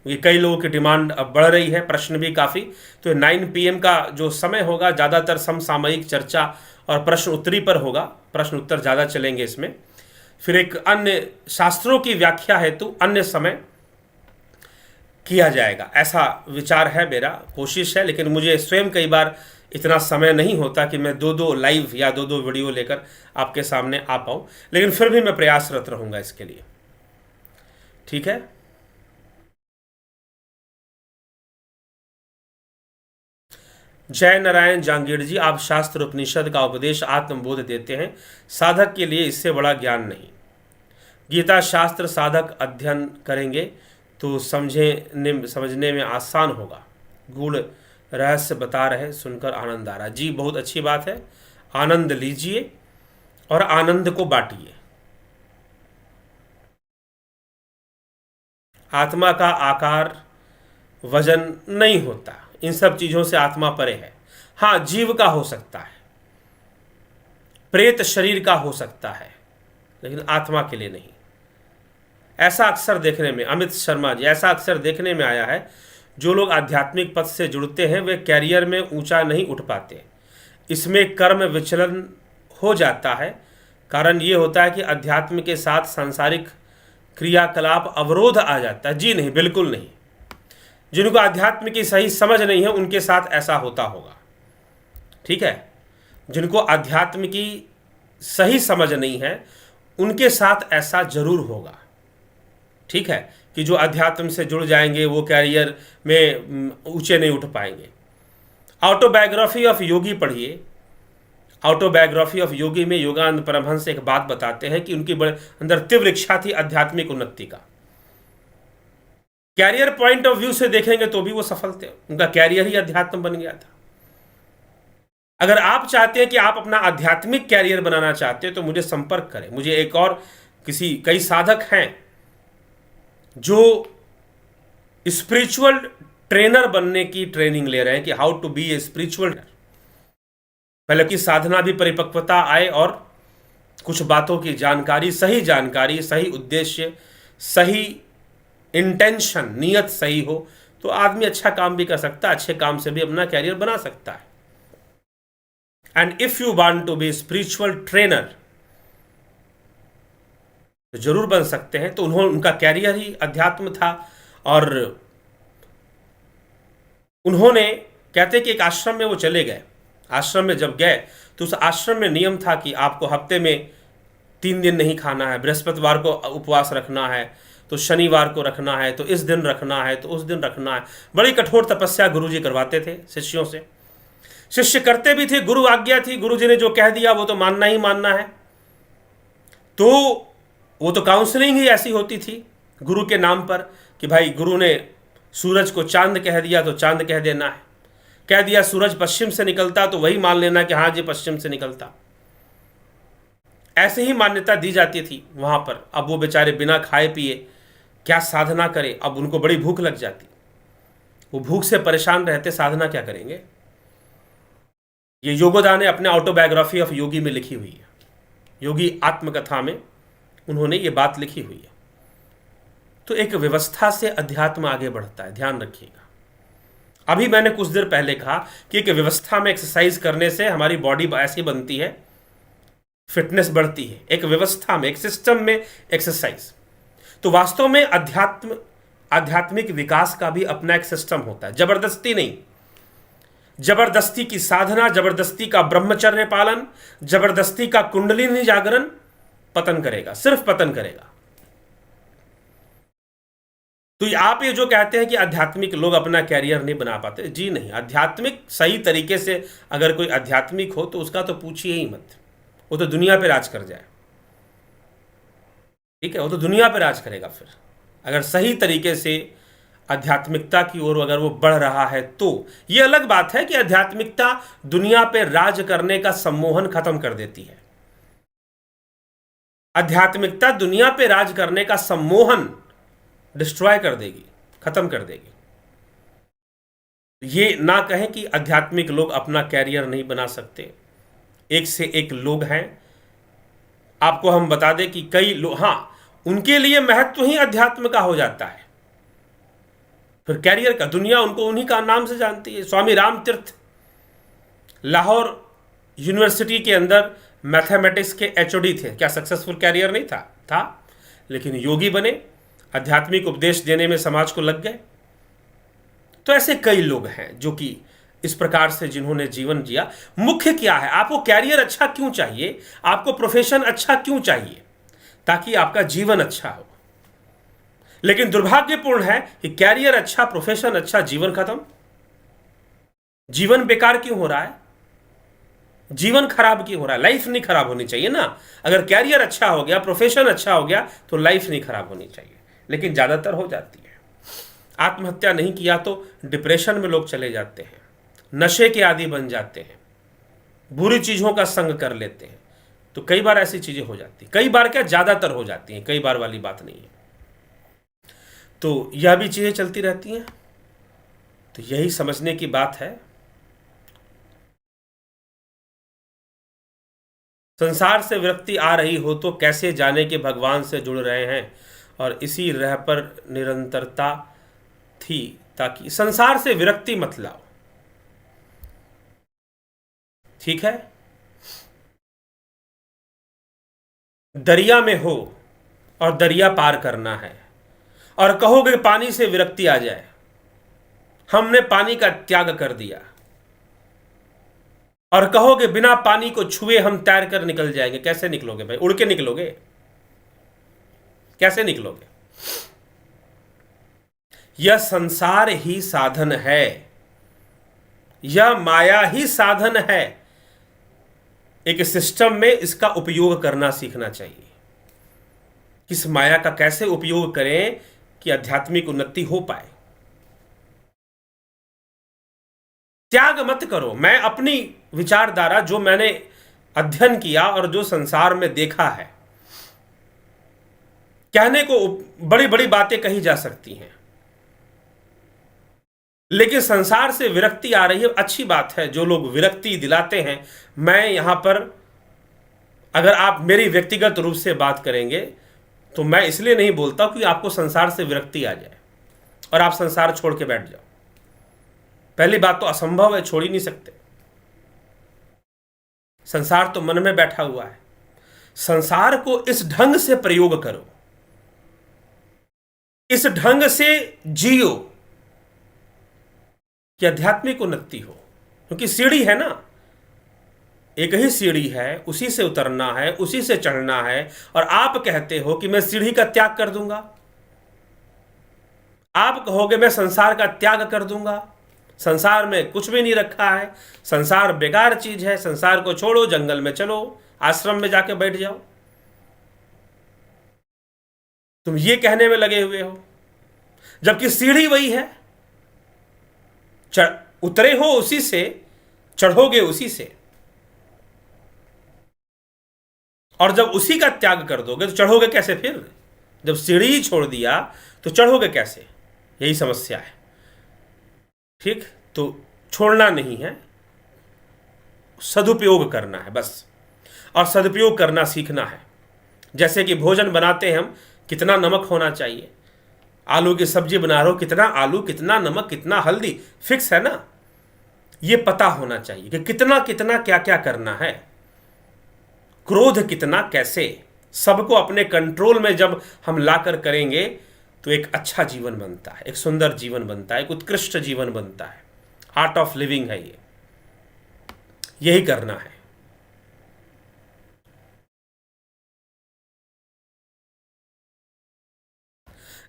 क्योंकि कई लोगों की डिमांड अब बढ़ रही है, प्रश्न भी काफ़ी। तो 9 PM का जो समय होगा ज़्यादातर समसामयिक चर्चा और प्रश्न उत्तरी पर होगा, प्रश्न उत्तर ज़्यादा चलेंगे इसमें। फिर एक अन्य शास्त्रों की व्याख्या हेतु अन्य समय किया जाएगा, ऐसा विचार है मेरा, कोशिश है। लेकिन मुझे स्वयं कई बार इतना समय नहीं होता कि मैं 2-2 लाइव या 2-2 वीडियो लेकर आपके सामने आ पाऊँ, लेकिन फिर भी मैं प्रयासरत रहूँगा इसके लिए। ठीक है, जय नारायण जांगीर जी, आप शास्त्र उपनिषद का उपदेश आत्मबोध देते हैं, साधक के लिए इससे बड़ा ज्ञान नहीं। गीता शास्त्र साधक अध्ययन करेंगे तो समझने में आसान होगा। गूढ़ रहस्य बता रहे, सुनकर आनंद आ रहा। जी बहुत अच्छी बात है, आनंद लीजिए और आनंद को बांटिए। आत्मा का आकार वजन नहीं होता, इन सब चीज़ों से आत्मा परे है। हाँ, जीव का हो सकता है, प्रेत शरीर का हो सकता है, लेकिन आत्मा के लिए नहीं। ऐसा अक्सर देखने में, अमित शर्मा जी, ऐसा अक्सर देखने में आया है, जो लोग आध्यात्मिक पथ से जुड़ते हैं वे कैरियर में ऊंचा नहीं उठ पाते। इसमें कर्म विचलन हो जाता है। कारण ये होता है कि अध्यात्म के साथ सांसारिक क्रियाकलाप अवरोध आ जाता है। जी नहीं, बिल्कुल नहीं। जिनको आध्यात्म की सही समझ नहीं है उनके साथ ऐसा होता होगा। ठीक है, जिनको आध्यात्म की सही समझ नहीं है उनके साथ ऐसा जरूर होगा। ठीक है, कि जो अध्यात्म से जुड़ जाएंगे वो कैरियर में ऊंचे नहीं उठ पाएंगे। ऑटोबायोग्राफी ऑफ योगी पढ़िए। ऑटोबायोग्राफी ऑफ योगी में योगानंद परमहंस एक बात बताते हैं कि उनकी अंदर तीव्र इच्छा थी आध्यात्मिक उन्नति का। कैरियर पॉइंट ऑफ व्यू से देखेंगे तो भी वो सफल थे, उनका कैरियर ही अध्यात्म बन गया था। अगर आप चाहते हैं कि आप अपना आध्यात्मिक कैरियर बनाना चाहते हैं तो मुझे संपर्क करें। मुझे एक और कई साधक हैं जो स्पिरिचुअल ट्रेनर बनने की ट्रेनिंग ले रहे हैं कि how to be a spiritual. पहले की साधना भी परिपक्वता आए और कुछ बातों की जानकारी, सही उद्देश्य, सही इंटेंशन, नियत सही हो तो आदमी अच्छा काम भी कर सकता है, अच्छे काम से भी अपना कैरियर बना सकता है। And if you want to be spiritual trainer तो जरूर बन सकते हैं। तो उनका कैरियर ही अध्यात्म था और उन्होंने, कहते हैं कि एक आश्रम में वो चले गए। आश्रम में जब गए तो उस आश्रम में नियम था कि आपको हफ्ते में 3 दिन नहीं खाना है, बृहस्पतिवार को उपवास रखना है, तो शनिवार को रखना है, तो इस दिन रखना है, तो उस दिन रखना है। बड़ी कठोर तपस्या गुरुजी करवाते थे शिष्यों से। शिष्य करते भी थे, गुरु आज्ञा थी, गुरुजी ने जो कह दिया वो तो मानना ही मानना है। तो वो तो काउंसलिंग ही ऐसी होती थी गुरु के नाम पर कि भाई गुरु ने सूरज को चांद कह दिया तो चांद कह देना है, कह दिया सूरज पश्चिम से निकलता तो वही मान लेना कि हाँ जी पश्चिम से निकलता। ऐसे ही मान्यता दी जाती थी वहां पर। अब वो बेचारे बिना खाए पिए क्या साधना करें, अब उनको बड़ी भूख लग जाती, वो भूख से परेशान रहते, साधना क्या करेंगे। ये योगोदा ने अपने ऑटोबायोग्राफी ऑफ योगी में लिखी हुई है, योगी आत्मकथा में उन्होंने ये बात लिखी हुई है। तो एक व्यवस्था से अध्यात्म आगे बढ़ता है, ध्यान रखिएगा। अभी मैंने कुछ देर पहले कहा कि एक व्यवस्था में एक्सरसाइज करने से हमारी बॉडी ऐसी बनती है, फिटनेस बढ़ती है। एक व्यवस्था में, एक सिस्टम में एक्सरसाइज। तो वास्तव में आध्यात्मिक विकास का भी अपना एक सिस्टम होता है, जबरदस्ती नहीं। जबरदस्ती की साधना, जबरदस्ती का ब्रह्मचर्य पालन, जबरदस्ती का कुंडलिनी जागरण पतन करेगा, सिर्फ पतन करेगा। तो आप ये जो कहते हैं कि आध्यात्मिक लोग अपना कैरियर नहीं बना पाते, जी नहीं। आध्यात्मिक सही तरीके से अगर कोई आध्यात्मिक हो तो उसका तो पूछिए ही मत, वो तो दुनिया पे राज कर जाए। ठीक है, वो तो दुनिया पे राज करेगा। फिर अगर सही तरीके से आध्यात्मिकता की ओर अगर वो बढ़ रहा है तो ये अलग बात है कि आध्यात्मिकता दुनिया पे राज करने का सम्मोहन खत्म कर देती है। आध्यात्मिकता दुनिया पे राज करने का सम्मोहन डिस्ट्रॉय कर देगी, खत्म कर देगी। ये ना कहें कि आध्यात्मिक लोग अपना कैरियर नहीं बना सकते, एक से एक लोग हैं। आपको हम बता दें कि कई लोग, हाँ, उनके लिए महत्व ही अध्यात्म का हो जाता है, फिर कैरियर का। दुनिया उनको उन्हीं का नाम से जानती है। स्वामी राम तीर्थ लाहौर यूनिवर्सिटी के अंदर मैथमेटिक्स के एचओडी थे। क्या सक्सेसफुल कैरियर नहीं था, लेकिन योगी बने, आध्यात्मिक उपदेश देने में समाज को लग गए। तो ऐसे कई लोग हैं जो कि इस प्रकार से जिन्होंने जीवन जिया। मुख्य क्या है, आपको कैरियर अच्छा क्यों चाहिए, आपको प्रोफेशन अच्छा क्यों चाहिए, ताकि आपका जीवन अच्छा हो। लेकिन दुर्भाग्यपूर्ण है कि कैरियर अच्छा, प्रोफेशन अच्छा, जीवन खत्म। जीवन बेकार क्यों हो रहा है, जीवन खराब क्यों हो रहा है। लाइफ नहीं खराब होनी चाहिए ना। अगर कैरियर अच्छा हो गया, प्रोफेशन अच्छा हो गया तो लाइफ नहीं खराब होनी चाहिए, लेकिन ज्यादातर हो जाती है। आत्महत्या नहीं किया तो डिप्रेशन में लोग चले जाते हैं, नशे के आदी बन जाते हैं, बुरी चीजों का संग कर लेते हैं। तो कई बार ऐसी चीजें हो जाती, कई बार क्या, ज्यादातर हो जाती हैं, कई बार वाली बात नहीं है। तो यह भी चीजें चलती रहती हैं। तो यही समझने की बात है। संसार से विरक्ति आ रही हो तो कैसे जाने कि भगवान से जुड़ रहे हैं, और इसी रह पर निरंतरता थी, ताकि संसार से विरक्ति मत लाओ। ठीक है, दरिया में हो और दरिया पार करना है और कहोगे पानी से विरक्ति आ जाए, हमने पानी का त्याग कर दिया, और कहोगे बिना पानी को छुए हम तैर कर निकल जाएंगे, कैसे निकलोगे भाई, उड़ के निकलोगे, कैसे निकलोगे। यह संसार ही साधन है, यह माया ही साधन है। एक सिस्टम में इसका उपयोग करना सीखना चाहिए। किस माया का कैसे उपयोग करें, कि आध्यात्मिक उन्नति हो पाए। त्याग मत करो। मैं अपनी विचारधारा, जो मैंने अध्ययन किया और जो संसार में देखा है, कहने को बड़ी बड़ी बातें कही जा सकती हैं, लेकिन संसार से विरक्ति आ रही है। अच्छी बात है जो लोग विरक्ति दिलाते हैं। मैं यहां पर, अगर आप मेरी व्यक्तिगत रूप से बात करेंगे तो मैं इसलिए नहीं बोलता कि आपको संसार से विरक्ति आ जाए और आप संसार छोड़ के बैठ जाओ। पहली बात तो असंभव है, छोड़ ही नहीं सकते। संसार तो मन में बैठा हुआ है। संसार को इस ढंग से प्रयोग करो, इस ढंग से जियो कि आध्यात्मिक उन्नति हो। क्योंकि सीढ़ी है ना, एक ही सीढ़ी है, उसी से उतरना है, उसी से चढ़ना है। और आप कहते हो कि मैं सीढ़ी का त्याग कर दूंगा, आप कहोगे मैं संसार का त्याग कर दूंगा, संसार में कुछ भी नहीं रखा है, संसार बेकार चीज है, संसार को छोड़ो, जंगल में चलो, आश्रम में जाके बैठ जाओ। तुम ये कहने में लगे हुए हो, जबकि सीढ़ी वही है। उतरे हो उसी से, चढ़ोगे उसी से। और जब उसी का त्याग कर दोगे तो चढ़ोगे कैसे फिर? जब सीढ़ी ही छोड़ दिया तो चढ़ोगे कैसे? यही समस्या है। ठीक, तो छोड़ना नहीं है, सदुपयोग करना है बस। और सदुपयोग करना सीखना है। जैसे कि भोजन बनाते हैं हम, कितना नमक होना चाहिए। आलू की सब्जी बना रहे हो, कितना आलू, कितना नमक, कितना हल्दी, फिक्स है ना। ये पता होना चाहिए कि कितना कितना क्या क्या करना है, क्रोध कितना कैसे। सबको अपने कंट्रोल में जब हम लाकर करेंगे तो एक अच्छा जीवन बनता है, एक सुंदर जीवन बनता है, एक उत्कृष्ट जीवन बनता है। आर्ट ऑफ लिविंग है ये, यही करना है।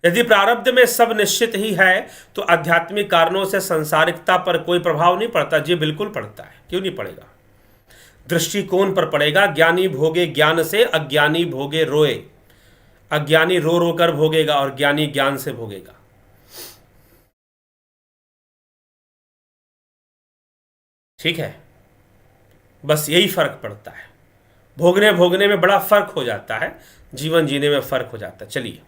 यदि प्रारब्ध में सब निश्चित ही है तो आध्यात्मिक कारणों से संसारिकता पर कोई प्रभाव नहीं पड़ता। जी बिल्कुल पड़ता है, क्यों नहीं पड़ेगा। दृष्टिकोण पर पड़ेगा। ज्ञानी भोगे ज्ञान से, अज्ञानी भोगे रोए। अज्ञानी रो रो कर भोगेगा और ज्ञानी ज्ञान से भोगेगा। ठीक है, बस यही फर्क पड़ता है। भोगने भोगने में बड़ा फर्क हो जाता है, जीवन जीने में फर्क हो जाता है। चलिए,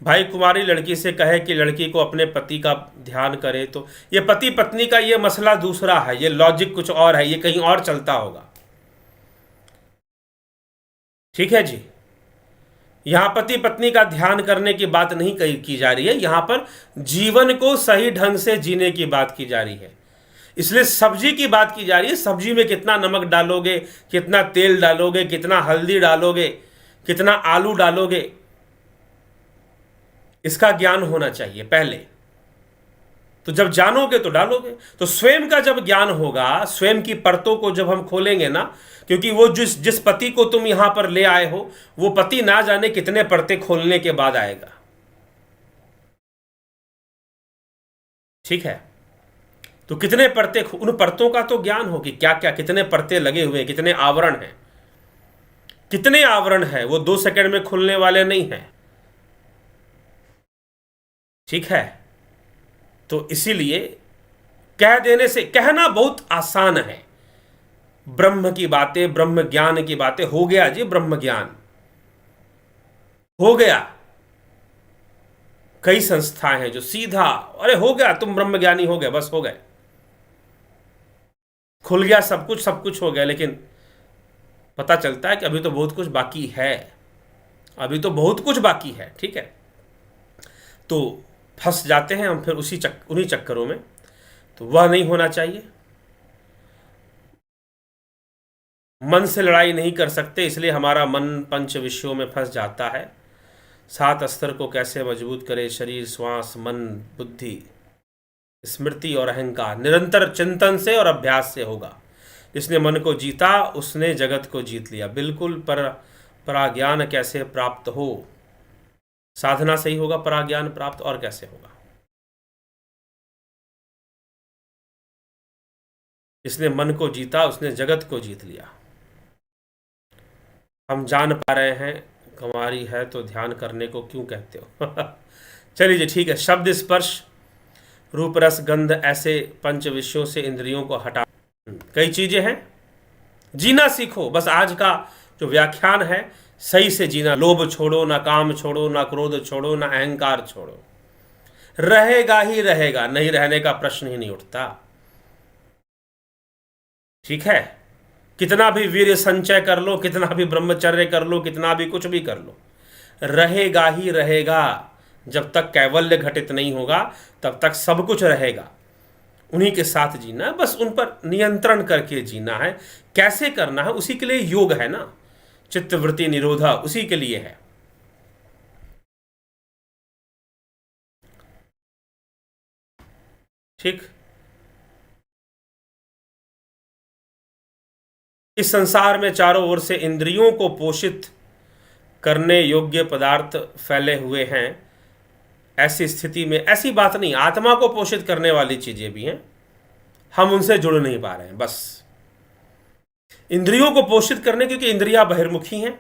भाई कुमारी लड़की से कहे कि लड़की को अपने पति का ध्यान करे, तो ये पति पत्नी का ये मसला दूसरा है, ये लॉजिक कुछ और है, ये कहीं और चलता होगा। ठीक है जी, यहां पति पत्नी का ध्यान करने की बात नहीं की जा रही है, यहां पर जीवन को सही ढंग से जीने की बात की जा रही है। इसलिए सब्जी की बात की जा रही है। सब्जी में कितना नमक डालोगे, कितना तेल डालोगे, कितना हल्दी डालोगे, कितना आलू डालोगे, इसका ज्ञान होना चाहिए पहले। तो जब जानोगे तो डालोगे। तो स्वयं का जब ज्ञान होगा, स्वयं की परतों को जब हम खोलेंगे ना, क्योंकि वो जिस पति को तुम यहां पर ले आए हो, वो पति ना जाने कितने परते खोलने के बाद आएगा। ठीक है, तो कितने परते, उन परतों का तो ज्ञान हो कि क्या क्या, कितने परते लगे हुए हैं, कितने आवरण हैं, कितने आवरण हैं, वो 2 सेकंड में खुलने वाले नहीं हैं। ठीक है, तो इसीलिए कह देने से, कहना बहुत आसान है। ब्रह्म की बातें, ब्रह्म ज्ञान की बातें, हो गया जी ब्रह्म ज्ञान, हो गया। कई संस्थाएं हैं जो सीधा, अरे हो गया, तुम ब्रह्म ज्ञानी हो गए, बस हो गए, खुल गया सब कुछ, सब कुछ हो गया। लेकिन पता चलता है कि अभी तो बहुत कुछ बाकी है, अभी तो बहुत कुछ बाकी है। ठीक है, तो फंस जाते हैं हम फिर उन्हीं चक्करों में। तो वह नहीं होना चाहिए। मन से लड़ाई नहीं कर सकते, इसलिए हमारा मन पंच विषयों में फंस जाता है। 7 अस्त्र को कैसे मजबूत करे? शरीर, श्वास, मन, बुद्धि, स्मृति और अहंकार। निरंतर चिंतन से और अभ्यास से होगा। जिसने मन को जीता उसने जगत को जीत लिया। बिल्कुल। पराज्ञान कैसे प्राप्त हो? साधना से ही होगा पराज्ञान प्राप्त, और कैसे होगा? जिसने मन को जीता उसने जगत को जीत लिया। हम जान पा रहे हैं कुंवारी है तो ध्यान करने को क्यों कहते हो। चलिए जी, ठीक है। शब्द स्पर्श रूप रस गंध ऐसे पंच विषयों से इंद्रियों को हटा, कई चीजें हैं, जीना सीखो। बस आज का जो व्याख्यान है, सही से जीना। लोभ छोड़ो, ना काम छोड़ो, ना क्रोध छोड़ो, ना अहंकार छोड़ो। रहेगा ही रहेगा, नहीं रहने का प्रश्न ही नहीं उठता। ठीक है, कितना भी वीर्य संचय कर लो, कितना भी ब्रह्मचर्य कर लो, कितना भी कुछ भी कर लो, रहेगा ही रहेगा। जब तक कैवल्य घटित नहीं होगा तब तक सब कुछ रहेगा। उन्हीं के साथ जीना है, बस उन पर नियंत्रण करके जीना है। कैसे करना है, उसी के लिए योग है ना, चित्तवृत्ति निरोधा उसी के लिए है। ठीक। इस संसार में चारों ओर से इंद्रियों को पोषित करने योग्य पदार्थ फैले हुए हैं। ऐसी स्थिति में ऐसी बात नहीं, आत्मा को पोषित करने वाली चीजें भी हैं, हम उनसे जुड़ नहीं पा रहे हैं। बस इंद्रियों को पोषित करने, क्योंकि इंद्रियां बहिर्मुखी हैं।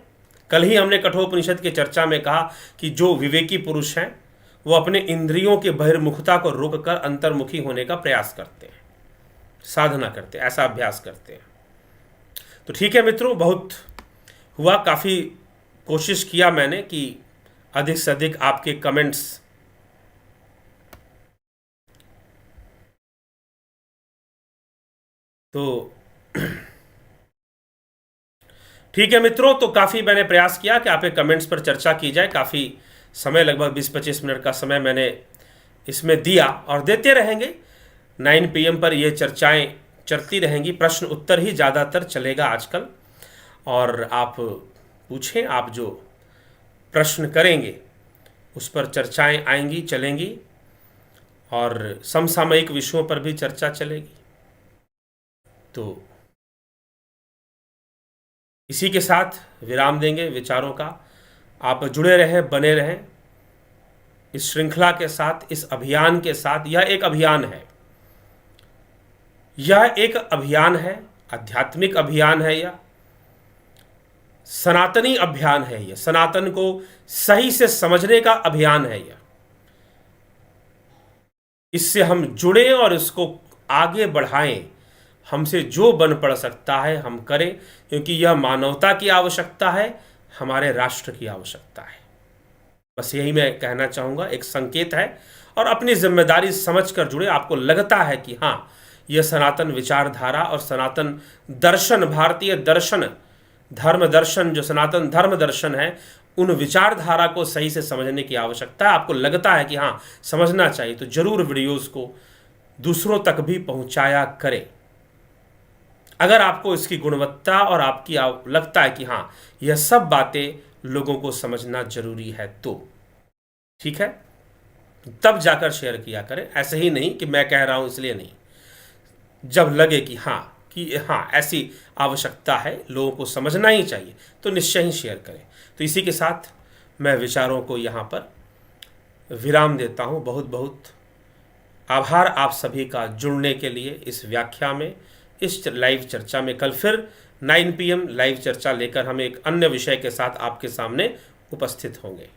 कल ही हमने कठोपनिषद की चर्चा में कहा कि जो विवेकी पुरुष हैं वो अपने इंद्रियों के बहिर्मुखता को रोककर अंतर्मुखी होने का प्रयास करते हैं, साधना करते हैं, ऐसा अभ्यास करते हैं। तो ठीक है मित्रों, बहुत हुआ, काफ़ी कोशिश किया मैंने कि अधिक से अधिक आपके कमेंट्स तो ठीक है मित्रों, तो काफ़ी मैंने प्रयास किया कि आपके कमेंट्स पर चर्चा की जाए। काफ़ी समय, लगभग 20-25 मिनट का समय मैंने इसमें दिया और देते रहेंगे। 9 PM पर ये चर्चाएं चलती रहेंगी, प्रश्न उत्तर ही ज़्यादातर चलेगा आजकल। और आप पूछें, आप जो प्रश्न करेंगे उस पर चर्चाएं आएंगी, चलेंगी, और समसामयिक विषयों पर भी चर्चा चलेगी। तो इसी के साथ विराम देंगे विचारों का। आप जुड़े रहें, बने रहें इस श्रृंखला के साथ, इस अभियान के साथ। यह एक अभियान है, यह एक अभियान है, आध्यात्मिक अभियान है, यह सनातनी अभियान है, यह सनातन को सही से समझने का अभियान है। यह इससे हम जुड़ें और इसको आगे बढ़ाएं। हमसे जो बन पड़ सकता है हम करें, क्योंकि यह मानवता की आवश्यकता है, हमारे राष्ट्र की आवश्यकता है। बस यही मैं कहना चाहूँगा, एक संकेत है। और अपनी जिम्मेदारी समझकर जुड़े। आपको लगता है कि हाँ, यह सनातन विचारधारा और सनातन दर्शन, भारतीय दर्शन, धर्म दर्शन, जो सनातन धर्म दर्शन है, उन विचारधारा को सही से समझने की आवश्यकता है, आपको लगता है कि हाँ समझना चाहिए, तो जरूर वीडियोस को दूसरों तक भी पहुंचाया करें। अगर आपको इसकी गुणवत्ता और आपकी लगता है कि हाँ यह सब बातें लोगों को समझना जरूरी है, तो ठीक है, तब जाकर शेयर किया करें। ऐसे ही नहीं कि मैं कह रहा हूं इसलिए नहीं, जब लगे कि हाँ ऐसी आवश्यकता है, लोगों को समझना ही चाहिए, तो निश्चय ही शेयर करें। तो इसी के साथ मैं विचारों को यहाँ पर विराम देता हूँ। बहुत बहुत आभार आप सभी का जुड़ने के लिए इस व्याख्या में, इस लाइव चर्चा में। कल फिर 9 PM लाइव चर्चा लेकर हम एक अन्य विषय के साथ आपके सामने उपस्थित होंगे।